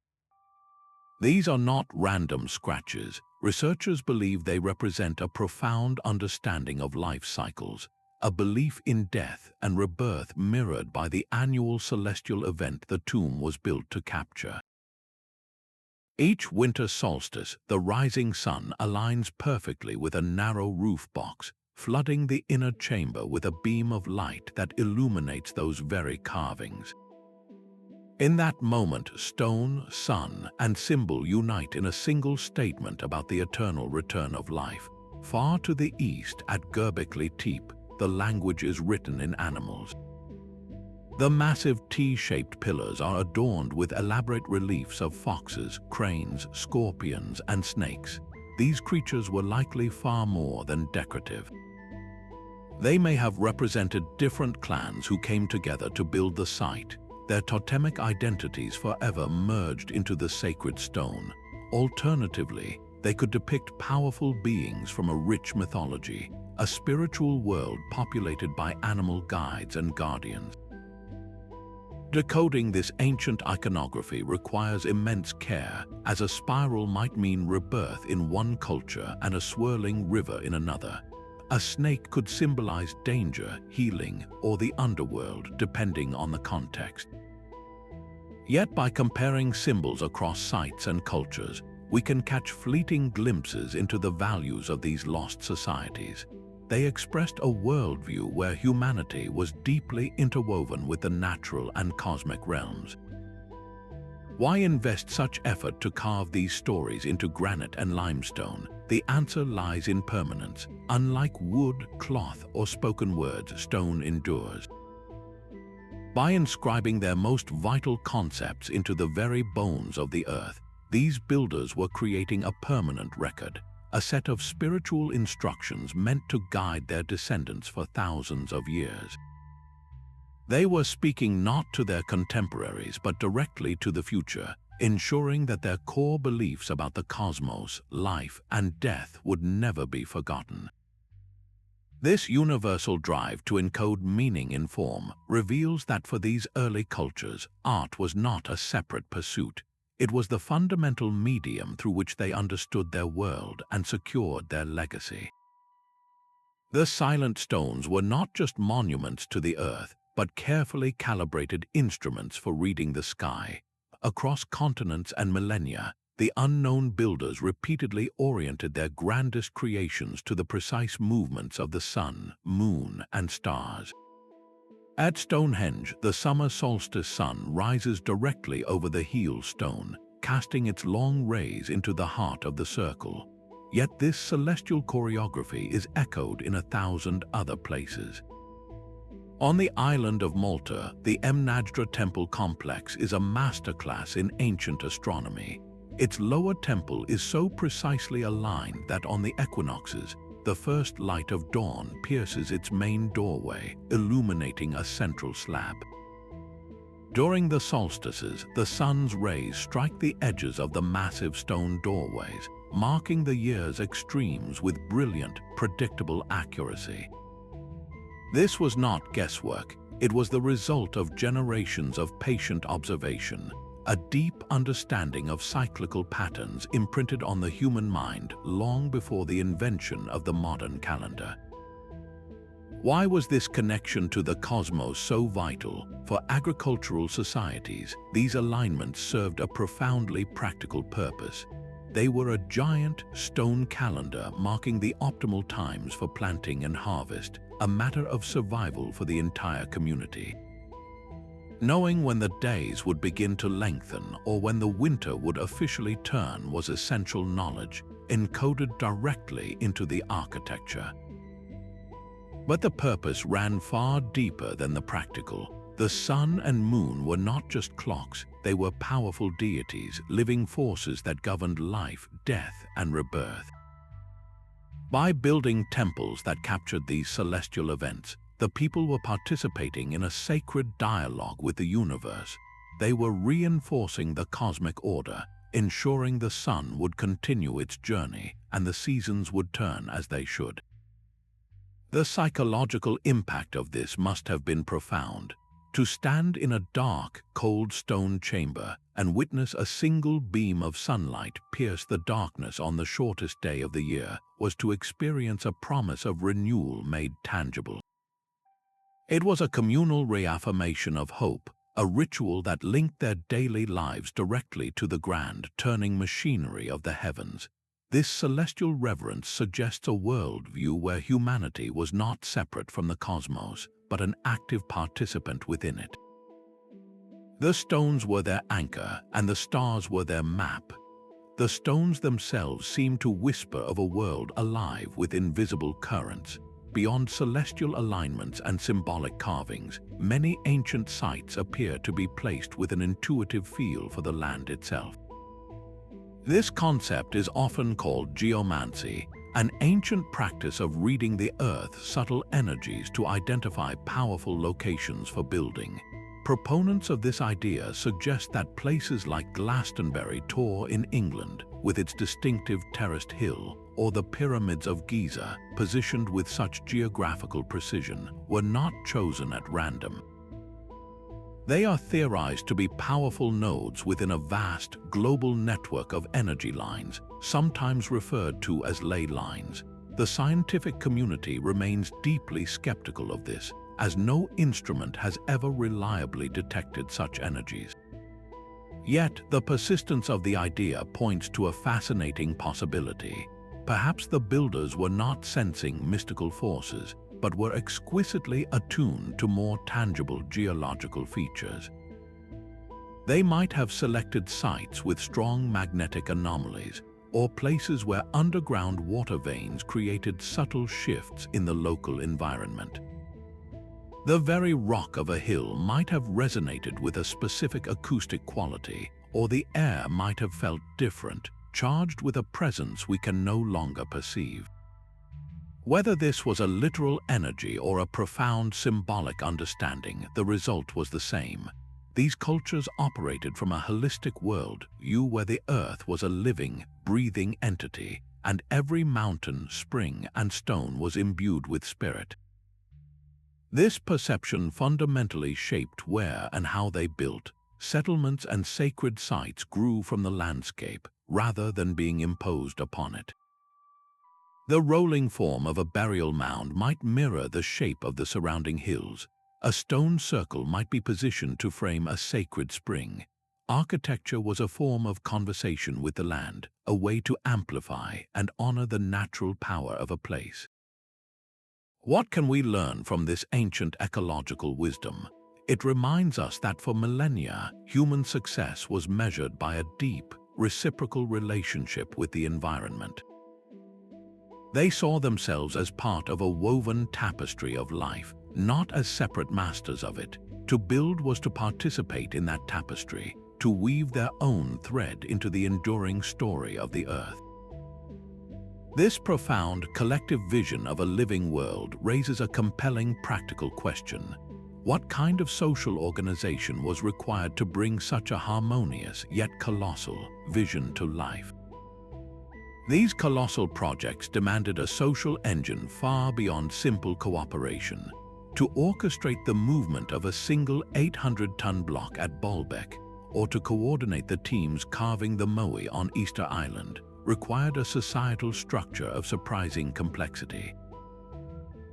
These are not random scratches. Researchers believe they represent a profound understanding of life cycles, a belief in death and rebirth mirrored by the annual celestial event the tomb was built to capture. Each winter solstice, the rising sun aligns perfectly with a narrow roof box, flooding the inner chamber with a beam of light that illuminates those very carvings. In that moment, stone, sun, and symbol unite in a single statement about the eternal return of life. Far to the east, at Göbekli Tepe, the language is written in animals. The massive T-shaped pillars are adorned with elaborate reliefs of foxes, cranes, scorpions, and snakes. These creatures were likely far more than decorative. They may have represented different clans who came together to build the site, their totemic identities forever merged into the sacred stone. Alternatively, they could depict powerful beings from a rich mythology, a spiritual world populated by animal guides and guardians. Decoding this ancient iconography requires immense care, as a spiral might mean rebirth in one culture and a swirling river in another. A snake could symbolize danger, healing, or the underworld, depending on the context. Yet by comparing symbols across sites and cultures, we can catch fleeting glimpses into the values of these lost societies. They expressed a worldview where humanity was deeply interwoven with the natural and cosmic realms. Why invest such effort to carve these stories into granite and limestone? The answer lies in permanence. Unlike wood, cloth, or spoken words, stone endures. By inscribing their most vital concepts into the very bones of the earth, these builders were creating a permanent record, a set of spiritual instructions meant to guide their descendants for thousands of years. They were speaking not to their contemporaries but directly to the future, ensuring that their core beliefs about the cosmos, life, and death would never be forgotten. This universal drive to encode meaning in form reveals that for these early cultures, art was not a separate pursuit. It was the fundamental medium through which they understood their world and secured their legacy. The silent stones were not just monuments to the earth, but carefully calibrated instruments for reading the sky. Across continents and millennia, the unknown builders repeatedly oriented their grandest creations to the precise movements of the sun, moon, and stars. At Stonehenge, the summer solstice sun rises directly over the heel stone, casting its long rays into the heart of the circle. Yet this celestial choreography is echoed in 1,000 other places. On the island of Malta, the Mnajdra temple complex is a masterclass in ancient astronomy. Its lower temple is so precisely aligned that on the equinoxes, the first light of dawn pierces its main doorway, illuminating a central slab. During the solstices, the sun's rays strike the edges of the massive stone doorways, marking the year's extremes with brilliant, predictable accuracy. This was not guesswork. It was the result of generations of patient observation, a deep understanding of cyclical patterns imprinted on the human mind long before the invention of the modern calendar. Why was this connection to the cosmos so vital? For agricultural societies, these alignments served a profoundly practical purpose. They were a giant stone calendar marking the optimal times for planting and harvest, a matter of survival for the entire community. Knowing when the days would begin to lengthen or when the winter would officially turn was essential knowledge, encoded directly into the architecture. But the purpose ran far deeper than the practical. The sun and moon were not just clocks, they were powerful deities, living forces that governed life, death, and rebirth. By building temples that captured these celestial events, the people were participating in a sacred dialogue with the universe. They were reinforcing the cosmic order, ensuring the sun would continue its journey and the seasons would turn as they should. The psychological impact of this must have been profound. To stand in a dark, cold stone chamber and witness a single beam of sunlight pierce the darkness on the shortest day of the year was to experience a promise of renewal made tangible. It was a communal reaffirmation of hope, a ritual that linked their daily lives directly to the grand, turning machinery of the heavens. This celestial reverence suggests a worldview where humanity was not separate from the cosmos, but an active participant within it. The stones were their anchor, and the stars were their map. The stones themselves seemed to whisper of a world alive with invisible currents. Beyond celestial alignments and symbolic carvings, many ancient sites appear to be placed with an intuitive feel for the land itself. This concept is often called geomancy, an ancient practice of reading the Earth's subtle energies to identify powerful locations for building. Proponents of this idea suggest that places like Glastonbury Tor in England, with its distinctive terraced hill, or the pyramids of Giza, positioned with such geographical precision, were not chosen at random. They are theorized to be powerful nodes within a vast, global network of energy lines, sometimes referred to as ley lines. The scientific community remains deeply skeptical of this, as no instrument has ever reliably detected such energies. Yet, the persistence of the idea points to a fascinating possibility. Perhaps the builders were not sensing mystical forces, but were exquisitely attuned to more tangible geological features. They might have selected sites with strong magnetic anomalies, or places where underground water veins created subtle shifts in the local environment. The very rock of a hill might have resonated with a specific acoustic quality, or the air might have felt different, charged with a presence we can no longer perceive. Whether this was a literal energy or a profound symbolic understanding, the result was the same. These cultures operated from a holistic world-view where the Earth was a living, breathing entity, and every mountain, spring, and stone was imbued with spirit. This perception fundamentally shaped where and how they built. Settlements and sacred sites grew from the landscape, rather than being imposed upon it. The rolling form of a burial mound might mirror the shape of the surrounding hills. A stone circle might be positioned to frame a sacred spring. Architecture was a form of conversation with the land, a way to amplify and honor the natural power of a place. What can we learn from this ancient ecological wisdom? It reminds us that for millennia, human success was measured by a deep, reciprocal relationship with the environment. They saw themselves as part of a woven tapestry of life, not as separate masters of it. To build was to participate in that tapestry, to weave their own thread into the enduring story of the Earth. This profound collective vision of a living world raises a compelling practical question. What kind of social organization was required to bring such a harmonious yet colossal vision to life? These colossal projects demanded a social engine far beyond simple cooperation. To orchestrate the movement of a single 800-ton block at Baalbek, or to coordinate the teams carving the Moai on Easter Island, required a societal structure of surprising complexity.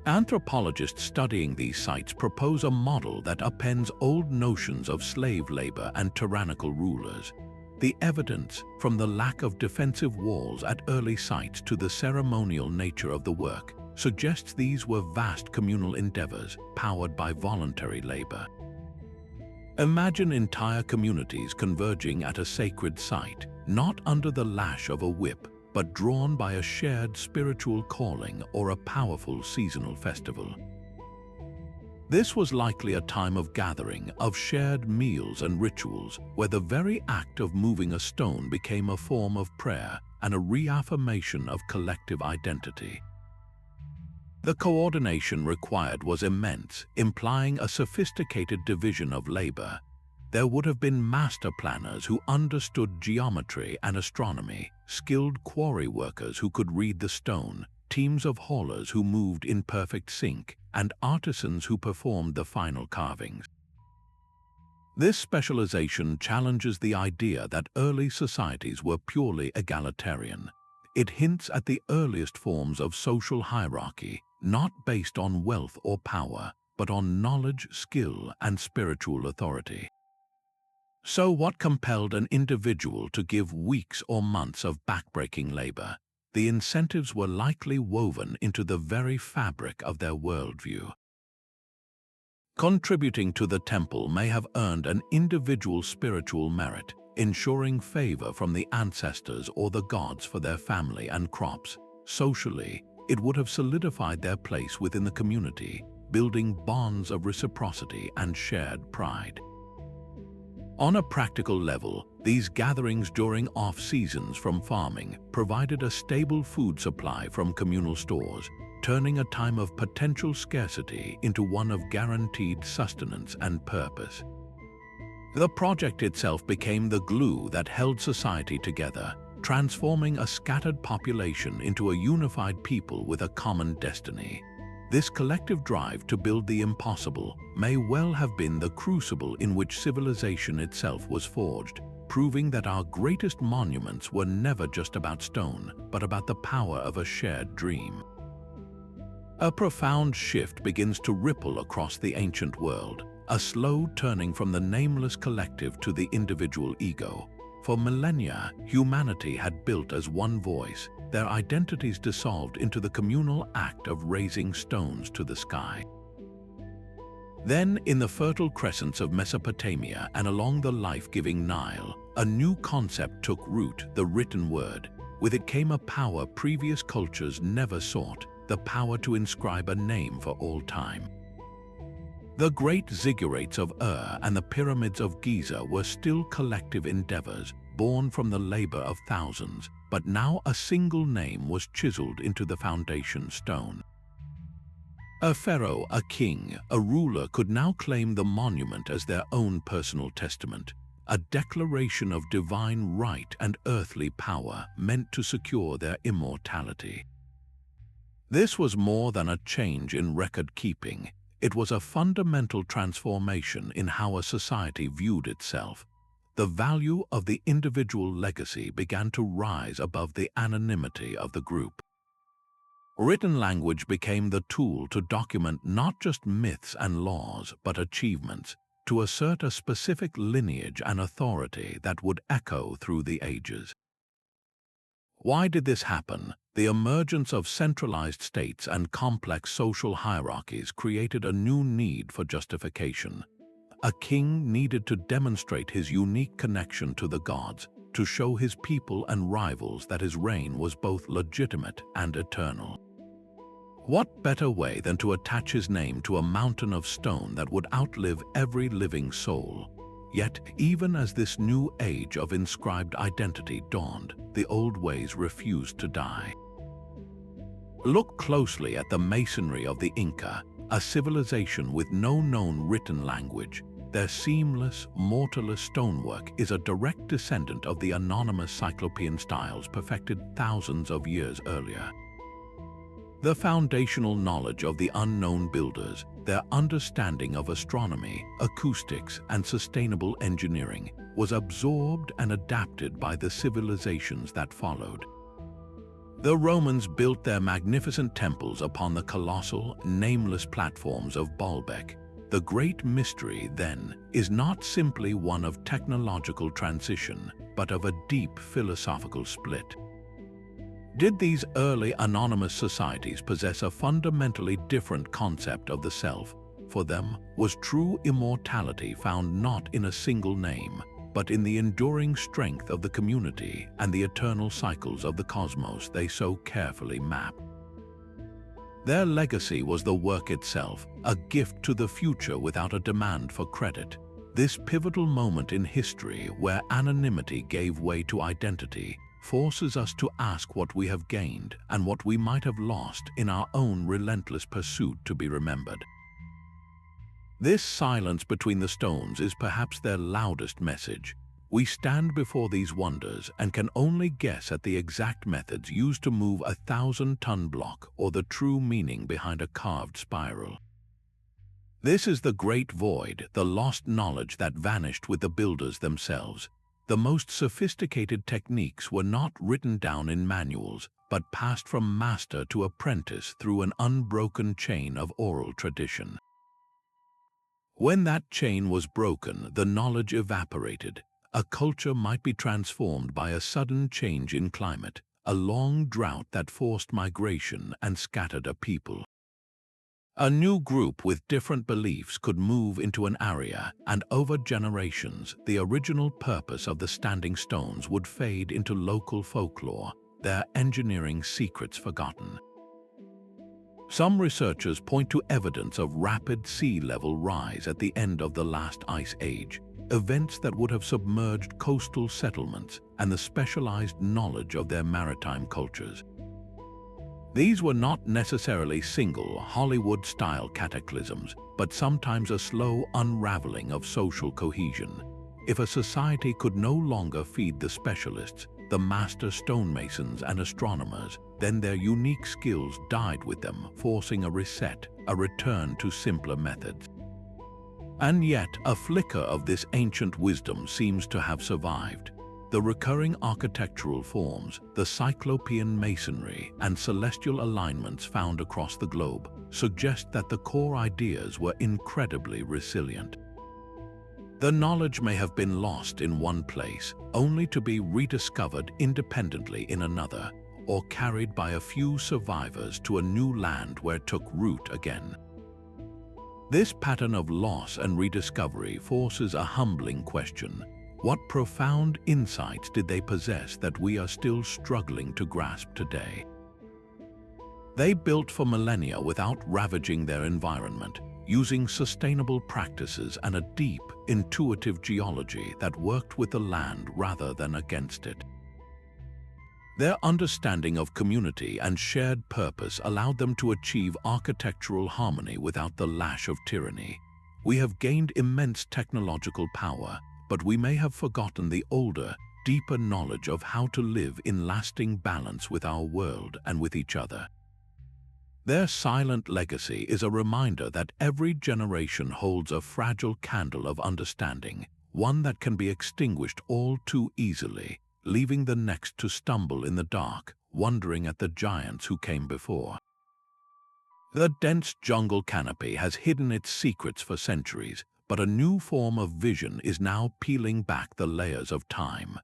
Anthropologists studying these sites propose a model that upends old notions of slave labor and tyrannical rulers. The evidence, from the lack of defensive walls at early sites to the ceremonial nature of the work, suggests these were vast communal endeavors powered by voluntary labor. Imagine entire communities converging at a sacred site, not under the lash of a whip, but drawn by a shared spiritual calling or a powerful seasonal festival. This was likely a time of gathering, of shared meals and rituals, where the very act of moving a stone became a form of prayer and a reaffirmation of collective identity. The coordination required was immense, implying a sophisticated division of labor. There would have been master planners who understood geometry and astronomy, skilled quarry workers who could read the stone, teams of haulers who moved in perfect sync, and artisans who performed the final carvings. This specialization challenges the idea that early societies were purely egalitarian. It hints at the earliest forms of social hierarchy, not based on wealth or power, but on knowledge, skill, and spiritual authority. So what compelled an individual to give weeks or months of backbreaking labor? The incentives were likely woven into the very fabric of their worldview. Contributing to the temple may have earned an individual spiritual merit, ensuring favor from the ancestors or the gods for their family and crops. Socially, it would have solidified their place within the community, building bonds of reciprocity and shared pride. On a practical level, these gatherings during off-seasons from farming provided a stable food supply from communal stores, turning a time of potential scarcity into one of guaranteed sustenance and purpose. The project itself became the glue that held society together, transforming a scattered population into a unified people with a common destiny. This collective drive to build the impossible may well have been the crucible in which civilization itself was forged, proving that our greatest monuments were never just about stone, but about the power of a shared dream. A profound shift begins to ripple across the ancient world, a slow turning from the nameless collective to the individual ego. For millennia, humanity had built as one voice, their identities dissolved into the communal act of raising stones to the sky. Then, in the fertile crescents of Mesopotamia and along the life-giving Nile, a new concept took root, the written word. With it came a power previous cultures never sought, the power to inscribe a name for all time. The great ziggurats of Ur and the pyramids of Giza were still collective endeavors, born from the labor of thousands, but now a single name was chiseled into the foundation stone. A pharaoh, a king, a ruler could now claim the monument as their own personal testament, a declaration of divine right and earthly power meant to secure their immortality. This was more than a change in record-keeping. It was a fundamental transformation in how a society viewed itself. The value of the individual legacy began to rise above the anonymity of the group. Written language became the tool to document not just myths and laws, but achievements, to assert a specific lineage and authority that would echo through the ages. Why did this happen? The emergence of centralized states and complex social hierarchies created a new need for justification. A king needed to demonstrate his unique connection to the gods, to show his people and rivals that his reign was both legitimate and eternal. What better way than to attach his name to a mountain of stone that would outlive every living soul? Yet, even as this new age of inscribed identity dawned, the old ways refused to die. Look closely at the masonry of the Inca, a civilization with no known written language. Their seamless, mortarless stonework is a direct descendant of the anonymous Cyclopean styles perfected thousands of years earlier. The foundational knowledge of the unknown builders, their understanding of astronomy, acoustics, and sustainable engineering, was absorbed and adapted by the civilizations that followed. The Romans built their magnificent temples upon the colossal, nameless platforms of Baalbek. The great mystery, then, is not simply one of technological transition, but of a deep philosophical split. Did these early anonymous societies possess a fundamentally different concept of the self? For them, was true immortality found not in a single name, but in the enduring strength of the community and the eternal cycles of the cosmos they so carefully mapped. Their legacy was the work itself, a gift to the future without a demand for credit. This pivotal moment in history where anonymity gave way to identity forces us to ask what we have gained and what we might have lost in our own relentless pursuit to be remembered. This silence between the stones is perhaps their loudest message. We stand before these wonders and can only guess at the exact methods used to move a 1,000-ton block or the true meaning behind a carved spiral. This is the great void, the lost knowledge that vanished with the builders themselves. The most sophisticated techniques were not written down in manuals, but passed from master to apprentice through an unbroken chain of oral tradition. When that chain was broken, the knowledge evaporated. A culture might be transformed by a sudden change in climate, a long drought that forced migration and scattered a people. A new group with different beliefs could move into an area, and over generations, the original purpose of the standing stones would fade into local folklore, their engineering secrets forgotten. Some researchers point to evidence of rapid sea level rise at the end of the last ice age, events that would have submerged coastal settlements and the specialized knowledge of their maritime cultures. These were not necessarily single Hollywood-style cataclysms, but sometimes a slow unraveling of social cohesion. If a society could no longer feed the specialists, the master stonemasons and astronomers, then their unique skills died with them, forcing a reset, a return to simpler methods. And yet, a flicker of this ancient wisdom seems to have survived. The recurring architectural forms, the cyclopean masonry, and celestial alignments found across the globe suggest that the core ideas were incredibly resilient. The knowledge may have been lost in one place, only to be rediscovered independently in another, or carried by a few survivors to a new land where it took root again. This pattern of loss and rediscovery forces a humbling question. What profound insights did they possess that we are still struggling to grasp today? They built for millennia without ravaging their environment, using sustainable practices and a deep, intuitive geology that worked with the land rather than against it. Their understanding of community and shared purpose allowed them to achieve architectural harmony without the lash of tyranny. We have gained immense technological power, but we may have forgotten the older, deeper knowledge of how to live in lasting balance with our world and with each other. Their silent legacy is a reminder that every generation holds a fragile candle of understanding, one that can be extinguished all too easily, leaving the next to stumble in the dark, wondering at the giants who came before. The dense jungle canopy has hidden its secrets for centuries, but a new form of vision is now peeling back the layers of time.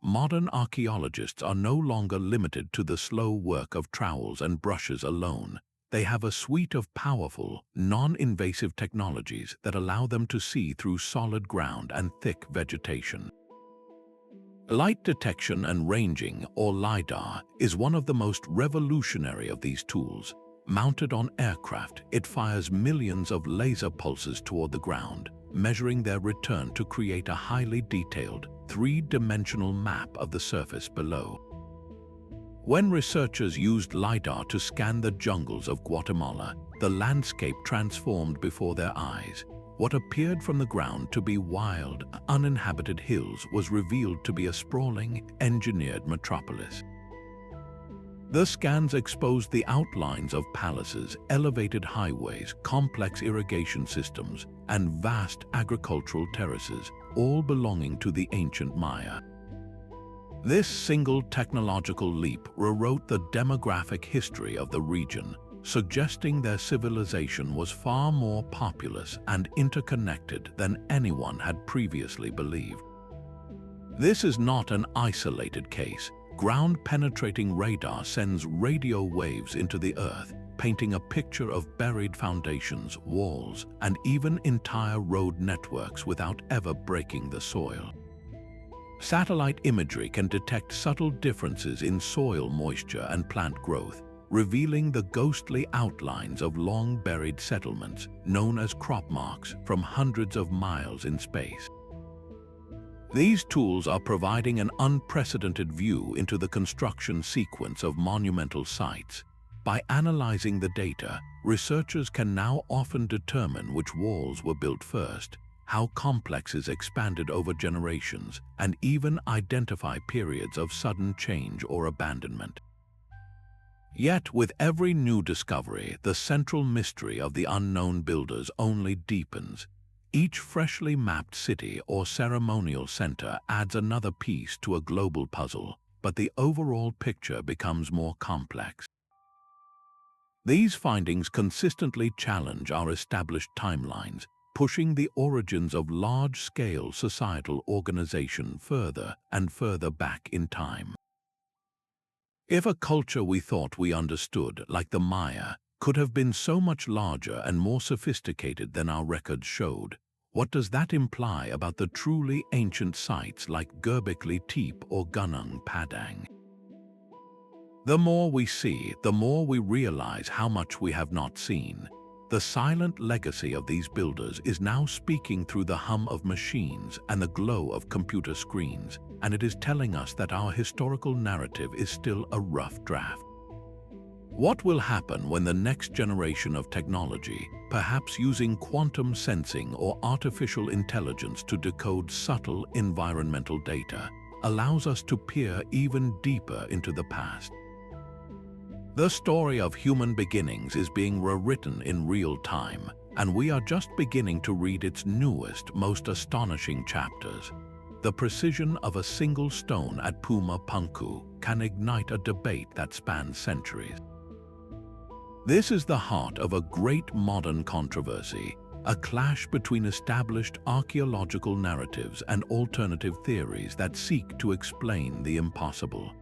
Modern archaeologists are no longer limited to the slow work of trowels and brushes alone. They have a suite of powerful, non-invasive technologies that allow them to see through solid ground and thick vegetation. Light detection and ranging, or LIDAR, is one of the most revolutionary of these tools. Mounted on aircraft, it fires millions of laser pulses toward the ground, measuring their return to create a highly detailed, three-dimensional map of the surface below. When researchers used LIDAR to scan the jungles of Guatemala, the landscape transformed before their eyes. What appeared from the ground to be wild, uninhabited hills was revealed to be a sprawling, engineered metropolis. The scans exposed the outlines of palaces, elevated highways, complex irrigation systems, and vast agricultural terraces, all belonging to the ancient Maya. This single technological leap rewrote the demographic history of the region, suggesting their civilization was far more populous and interconnected than anyone had previously believed. This is not an isolated case. Ground-penetrating radar sends radio waves into the Earth, painting a picture of buried foundations, walls, and even entire road networks without ever breaking the soil. Satellite imagery can detect subtle differences in soil moisture and plant growth, revealing the ghostly outlines of long-buried settlements known as crop marks from hundreds of miles in space. These tools are providing an unprecedented view into the construction sequence of monumental sites. By analyzing the data, researchers can now often determine which walls were built first, how complexes expanded over generations, and even identify periods of sudden change or abandonment. Yet, with every new discovery, the central mystery of the unknown builders only deepens. Each freshly mapped city or ceremonial center adds another piece to a global puzzle, but the overall picture becomes more complex. These findings consistently challenge our established timelines, pushing the origins of large-scale societal organization further and further back in time. If a culture we thought we understood, like the Maya, could have been so much larger and more sophisticated than our records showed, what does that imply about the truly ancient sites like Göbekli Tepe or Gunung, Padang? The more we see, the more we realize how much we have not seen. The silent legacy of these builders is now speaking through the hum of machines and the glow of computer screens, and it is telling us that our historical narrative is still a rough draft. What will happen when the next generation of technology, perhaps using quantum sensing or artificial intelligence to decode subtle environmental data, allows us to peer even deeper into the past? The story of human beginnings is being rewritten in real time, and we are just beginning to read its newest, most astonishing chapters. The precision of a single stone at Puma, Punku can ignite a debate that spans centuries. This is the heart of a great modern controversy, a clash between established archaeological narratives and alternative theories that seek to explain the impossible.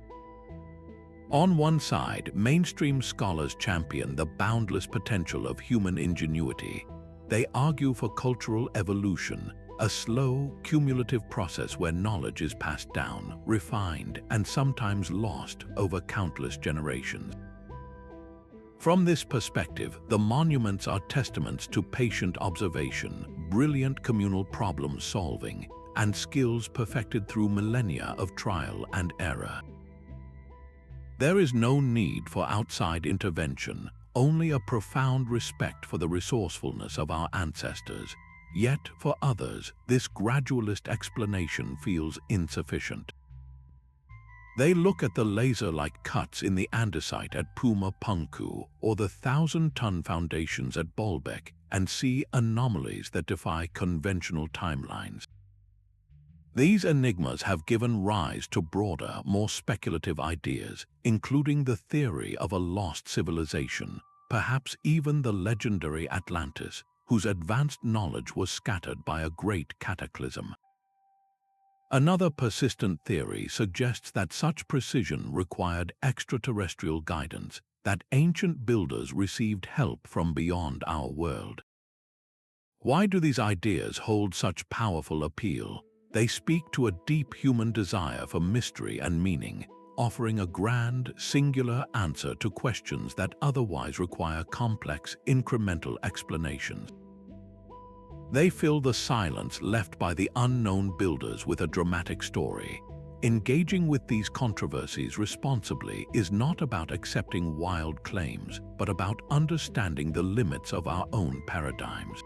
On one side, mainstream scholars champion the boundless potential of human ingenuity. They argue for cultural evolution, a slow, cumulative process where knowledge is passed down, refined, and sometimes lost over countless generations. From this perspective, the monuments are testaments to patient observation, brilliant communal problem solving, and skills perfected through millennia of trial and error. There is no need for outside intervention, only a profound respect for the resourcefulness of our ancestors. Yet, for others, this gradualist explanation feels insufficient. They look at the laser-like cuts in the andesite at Puma, Punku, or the 1,000-ton foundations at Baalbek, and see anomalies that defy conventional timelines. These enigmas have given rise to broader, more speculative ideas, including the theory of a lost civilization, perhaps even the legendary Atlantis, whose advanced knowledge was scattered by a great cataclysm. Another persistent theory suggests that such precision required extraterrestrial guidance, that ancient builders received help from beyond our world. Why do these ideas hold such powerful appeal? They speak to a deep human desire for mystery and meaning, offering a grand, singular answer to questions that otherwise require complex, incremental explanations. They fill the silence left by the unknown builders with a dramatic story. Engaging with these controversies responsibly is not about accepting wild claims, but about understanding the limits of our own paradigms.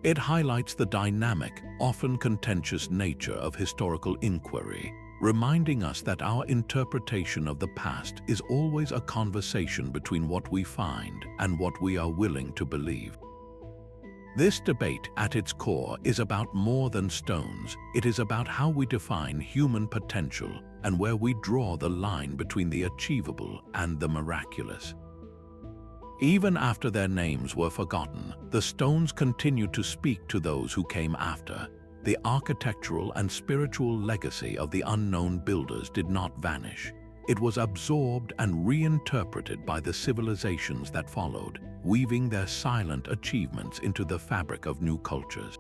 It highlights the dynamic, often contentious nature of historical inquiry, reminding us that our interpretation of the past is always a conversation between what we find and what we are willing to believe. This debate, at its core, is about more than stones. It is about how we define human potential and where we draw the line between the achievable and the miraculous. Even after their names were forgotten, the stones continued to speak to those who came after. The architectural and spiritual legacy of the unknown builders did not vanish. It was absorbed and reinterpreted by the civilizations that followed, weaving their silent achievements into the fabric of new cultures.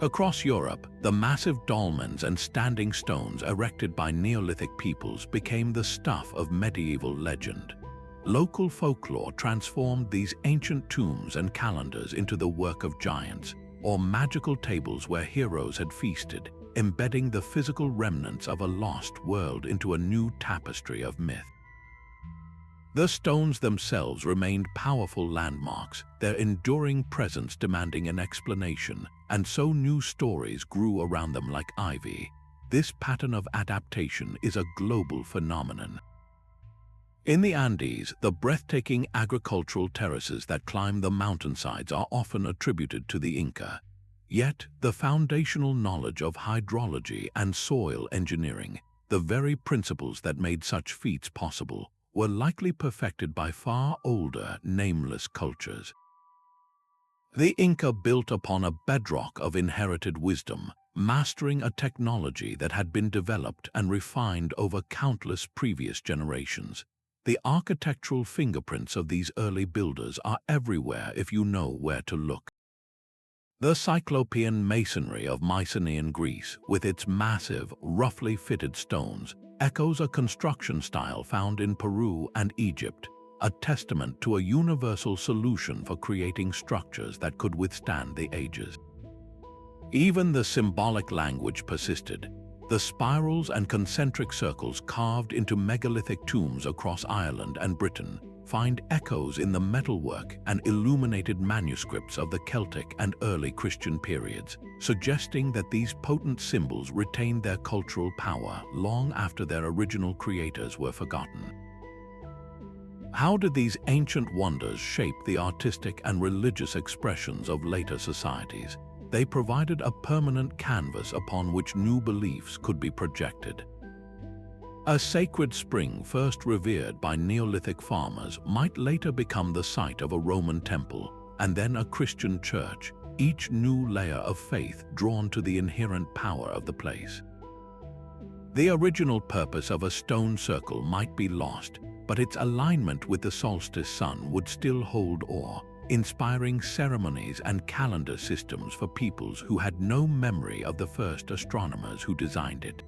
Across Europe, the massive dolmens and standing stones erected by Neolithic peoples became the stuff of medieval legend. Local folklore transformed these ancient tombs and calendars into the work of giants, or magical tables where heroes had feasted, embedding the physical remnants of a lost world into a new tapestry of myth. The stones themselves remained powerful landmarks, their enduring presence demanding an explanation, and so new stories grew around them like ivy. This pattern of adaptation is a global phenomenon. In the Andes, the breathtaking agricultural terraces that climb the mountainsides are often attributed to the Inca. Yet, the foundational knowledge of hydrology and soil engineering, the very principles that made such feats possible, were likely perfected by far older, nameless cultures. The Inca built upon a bedrock of inherited wisdom, mastering a technology that had been developed and refined over countless previous generations. The architectural fingerprints of these early builders are everywhere if you know where to look. The Cyclopean masonry of Mycenaean Greece, with its massive, roughly fitted stones, echoes a construction style found in Peru and Egypt, a testament to a universal solution for creating structures that could withstand the ages. Even the symbolic language persisted. The spirals and concentric circles carved into megalithic tombs across Ireland and Britain find echoes in the metalwork and illuminated manuscripts of the Celtic and early Christian periods, suggesting that these potent symbols retained their cultural power long after their original creators were forgotten. How did these ancient wonders shape the artistic and religious expressions of later societies? They provided a permanent canvas upon which new beliefs could be projected. A sacred spring first revered by Neolithic farmers might later become the site of a Roman temple, and then a Christian church, each new layer of faith drawn to the inherent power of the place. The original purpose of a stone circle might be lost, but its alignment with the solstice sun would still hold awe, inspiring ceremonies and calendar systems for peoples who had no memory of the first astronomers who designed it.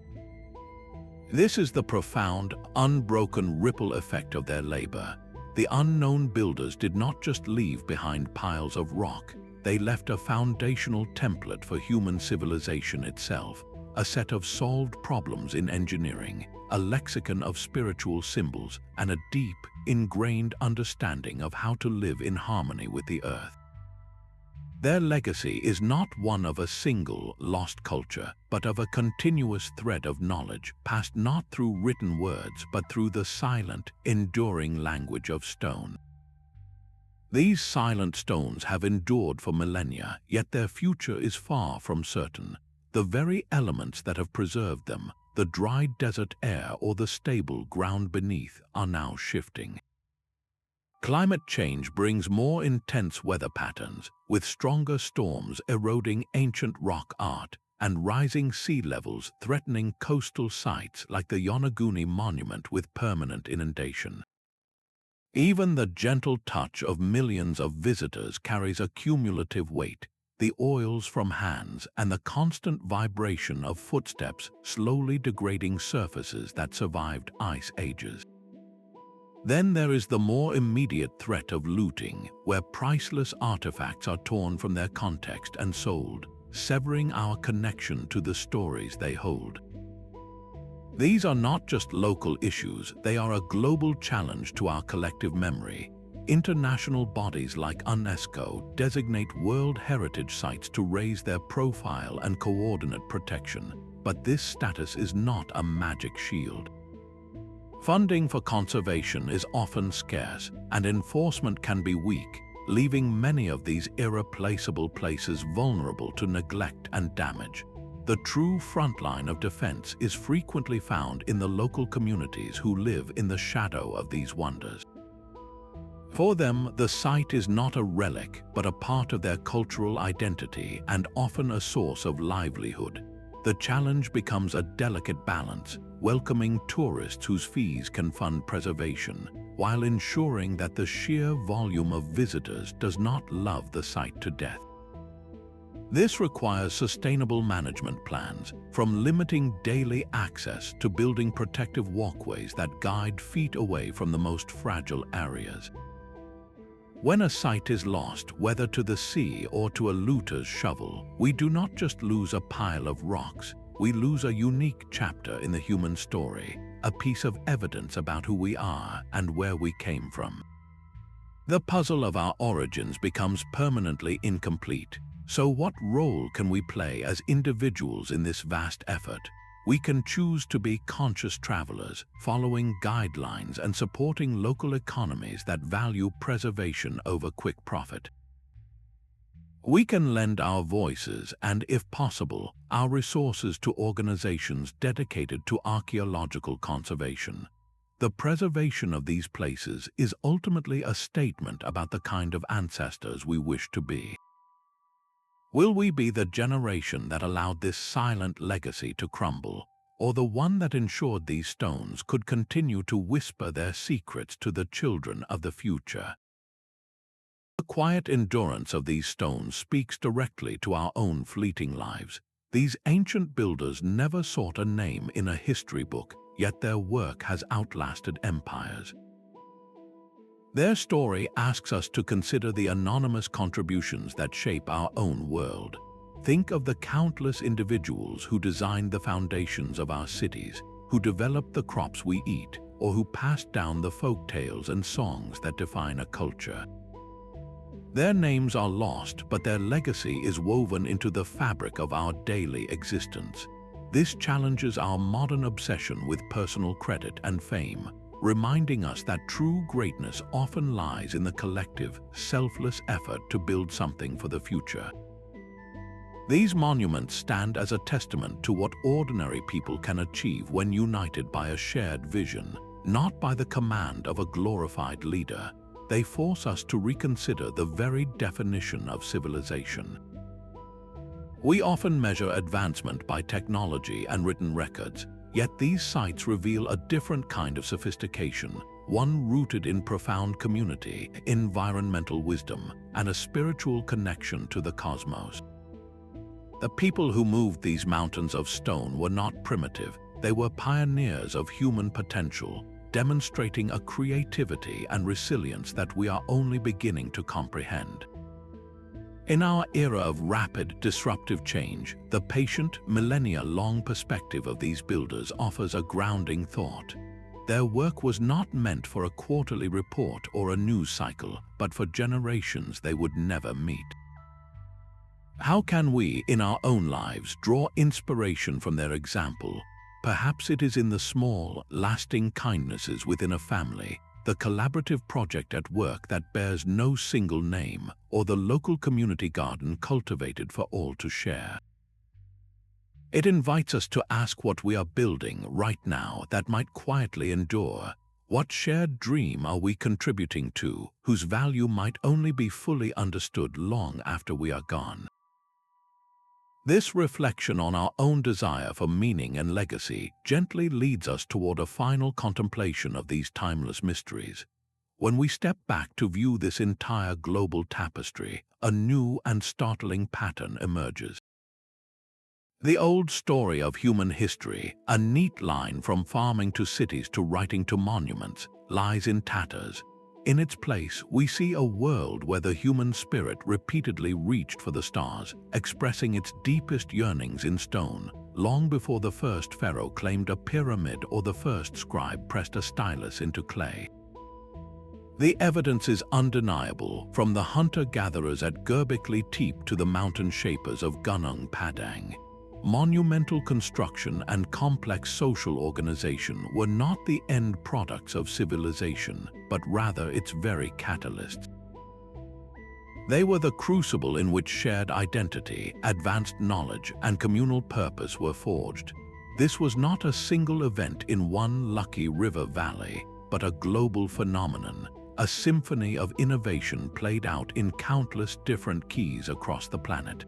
This is the profound, unbroken ripple effect of their labor. The unknown builders did not just leave behind piles of rock, they left a foundational template for human civilization itself, a set of solved problems in engineering, a lexicon of spiritual symbols, and a deep, ingrained understanding of how to live in harmony with the earth. Their legacy is not one of a single, lost culture, but of a continuous thread of knowledge passed not through written words but through the silent, enduring language of stone. These silent stones have endured for millennia, yet their future is far from certain. The very elements that have preserved them, the dry desert air or the stable ground beneath, are now shifting. Climate change brings more intense weather patterns, with stronger storms eroding ancient rock art and rising sea levels threatening coastal sites like the Yonaguni monument with permanent inundation. Even the gentle touch of millions of visitors carries a cumulative weight, the oils from hands and the constant vibration of footsteps slowly degrading surfaces that survived ice ages. Then there is the more immediate threat of looting, where priceless artifacts are torn from their context and sold, severing our connection to the stories they hold. These are not just local issues, they are a global challenge to our collective memory. International bodies like UNESCO designate World Heritage Sites to raise their profile and coordinate protection, but this status is not a magic shield. Funding for conservation is often scarce, and enforcement can be weak, leaving many of these irreplaceable places vulnerable to neglect and damage. The true frontline of defense is frequently found in the local communities who live in the shadow of these wonders. For them, the site is not a relic, but a part of their cultural identity and often a source of livelihood. The challenge becomes a delicate balance, welcoming tourists whose fees can fund preservation, while ensuring that the sheer volume of visitors does not love the site to death. This requires sustainable management plans, from limiting daily access to building protective walkways that guide feet away from the most fragile areas. When a site is lost, whether to the sea or to a looter's shovel, we do not just lose a pile of rocks, we lose a unique chapter in the human story, a piece of evidence about who we are and where we came from. The puzzle of our origins becomes permanently incomplete. So what role can we play as individuals in this vast effort? We can choose to be conscious travelers, following guidelines and supporting local economies that value preservation over quick profit. We can lend our voices and, if possible, our resources to organizations dedicated to archaeological conservation. The preservation of these places is ultimately a statement about the kind of ancestors we wish to be. Will we be the generation that allowed this silent legacy to crumble, or the one that ensured these stones could continue to whisper their secrets to the children of the future? The quiet endurance of these stones speaks directly to our own fleeting lives. These ancient builders never sought a name in a history book, yet their work has outlasted empires. Their story asks us to consider the anonymous contributions that shape our own world. Think of the countless individuals who designed the foundations of our cities, who developed the crops we eat, or who passed down the folk tales and songs that define a culture. Their names are lost, but their legacy is woven into the fabric of our daily existence. This challenges our modern obsession with personal credit and fame, reminding us that true greatness often lies in the collective, selfless effort to build something for the future. These monuments stand as a testament to what ordinary people can achieve when united by a shared vision, not by the command of a glorified leader. They force us to reconsider the very definition of civilization. We often measure advancement by technology and written records, yet these sites reveal a different kind of sophistication, one rooted in profound community, environmental wisdom, and a spiritual connection to the cosmos. The people who moved these mountains of stone were not primitive, they were pioneers of human potential, demonstrating a creativity and resilience that we are only beginning to comprehend. In our era of rapid, disruptive change, the patient, millennia-long perspective of these builders offers a grounding thought. Their work was not meant for a quarterly report or a news cycle, but for generations they would never meet. How can we, in our own lives, draw inspiration from their example? Perhaps it is in the small, lasting kindnesses within a family, the collaborative project at work that bears no single name, or the local community garden cultivated for all to share. It invites us to ask what we are building right now that might quietly endure. What shared dream are we contributing to, whose value might only be fully understood long after we are gone? This reflection on our own desire for meaning and legacy gently leads us toward a final contemplation of these timeless mysteries. When we step back to view this entire global tapestry, a new and startling pattern emerges. The old story of human history, a neat line from farming to cities to writing to monuments, lies in tatters. In its place, we see a world where the human spirit repeatedly reached for the stars, expressing its deepest yearnings in stone, long before the first pharaoh claimed a pyramid or the first scribe pressed a stylus into clay. The evidence is undeniable, from the hunter-gatherers at Göbekli Tepe to the mountain shapers of Gunung, Padang. Monumental construction and complex social organization were not the end products of civilization, but rather its very catalysts. They were the crucible in which shared identity, advanced knowledge, and communal purpose were forged. This was not a single event in one lucky river valley, but a global phenomenon, a symphony of innovation played out in countless different keys across the planet.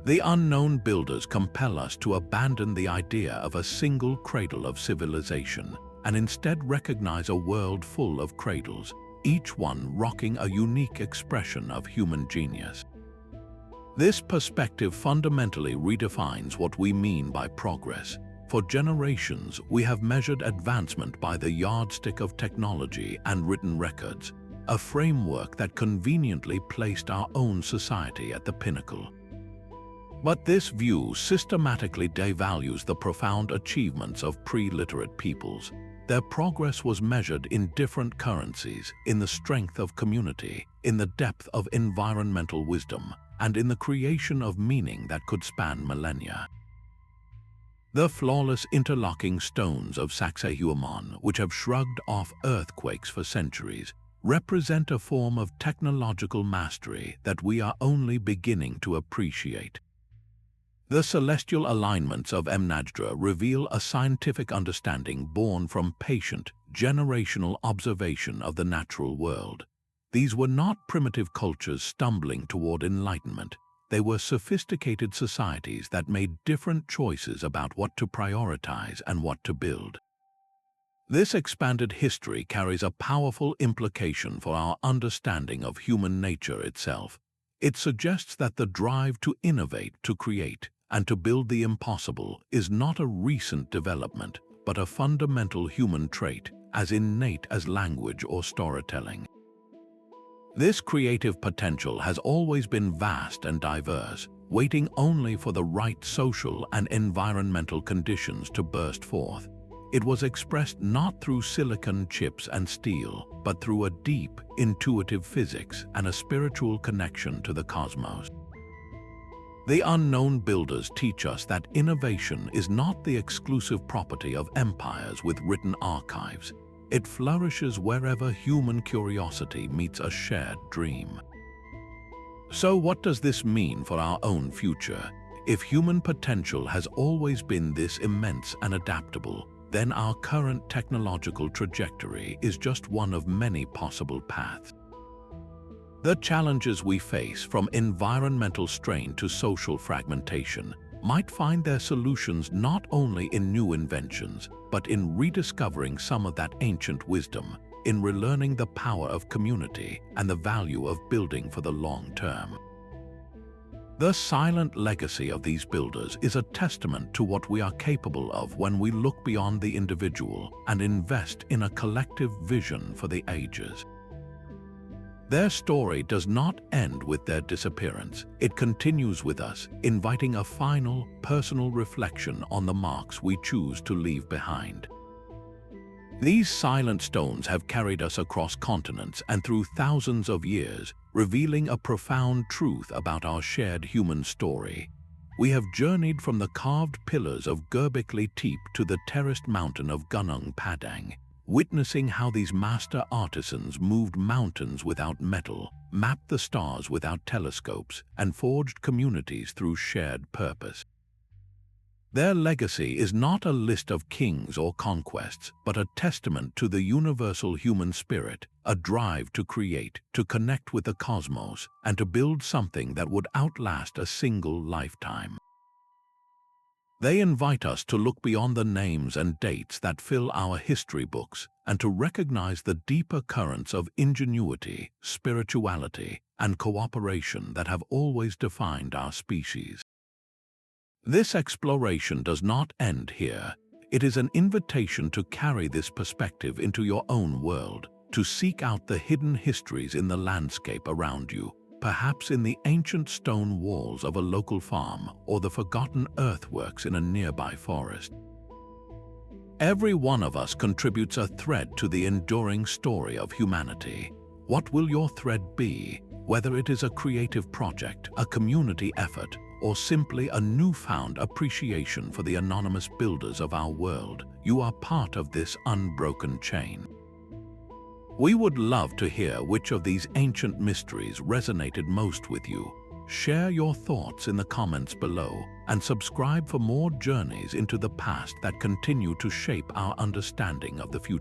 The unknown builders compel us to abandon the idea of a single cradle of civilization and instead recognize a world full of cradles, each one rocking a unique expression of human genius. This perspective fundamentally redefines what we mean by progress. For generations, we have measured advancement by the yardstick of technology and written records. a framework that conveniently placed our own society at the pinnacle. But this view systematically devalues the profound achievements of pre-literate peoples. Their progress was measured in different currencies, in the strength of community, in the depth of environmental wisdom, and in the creation of meaning that could span millennia. The flawless interlocking stones of Sacsayhuaman, which have shrugged off earthquakes for centuries, represent a form of technological mastery that we are only beginning to appreciate. The celestial alignments of Mnajdra reveal a scientific understanding born from patient, generational observation of the natural world. These were not primitive cultures stumbling toward enlightenment. They were sophisticated societies that made different choices about what to prioritize and what to build. This expanded history carries a powerful implication for our understanding of human nature itself. It suggests that the drive to innovate, to create, and to build the impossible is not a recent development, but a fundamental human trait, as innate as language or storytelling. This creative potential has always been vast and diverse, waiting only for the right social and environmental conditions to burst forth. It was expressed not through silicon chips and steel, but through a deep, intuitive physics and a spiritual connection to the cosmos. The unknown builders teach us that innovation is not the exclusive property of empires with written archives. It flourishes wherever human curiosity meets a shared dream. So what does this mean for our own future? If human potential has always been this immense and adaptable, then our current technological trajectory is just one of many possible paths. The challenges we face, from environmental strain to social fragmentation, might find their solutions not only in new inventions, but in rediscovering some of that ancient wisdom, in relearning the power of community and the value of building for the long term. The silent legacy of these builders is a testament to what we are capable of when we look beyond the individual and invest in a collective vision for the ages. Their story does not end with their disappearance. It continues with us, inviting a final, personal reflection on the marks we choose to leave behind. These silent stones have carried us across continents and through thousands of years, revealing a profound truth about our shared human story. We have journeyed from the carved pillars of Göbekli Tepe to the terraced mountain of Gunung, Padang, witnessing how these master artisans moved mountains without metal, mapped the stars without telescopes, and forged communities through shared purpose. Their legacy is not a list of kings or conquests, but a testament to the universal human spirit, a drive to create, to connect with the cosmos, and to build something that would outlast a single lifetime. They invite us to look beyond the names and dates that fill our history books and to recognize the deeper currents of ingenuity, spirituality, and cooperation that have always defined our species. This exploration does not end here. It is an invitation to carry this perspective into your own world, to seek out the hidden histories in the landscape around you, perhaps in the ancient stone walls of a local farm or the forgotten earthworks in a nearby forest. Every one of us contributes a thread to the enduring story of humanity. What will your thread be? Whether it is a creative project, a community effort, or simply a newfound appreciation for the anonymous builders of our world, you are part of this unbroken chain. We would love to hear which of these ancient mysteries resonated most with you. Share your thoughts in the comments below and subscribe for more journeys into the past that continue to shape our understanding of the future.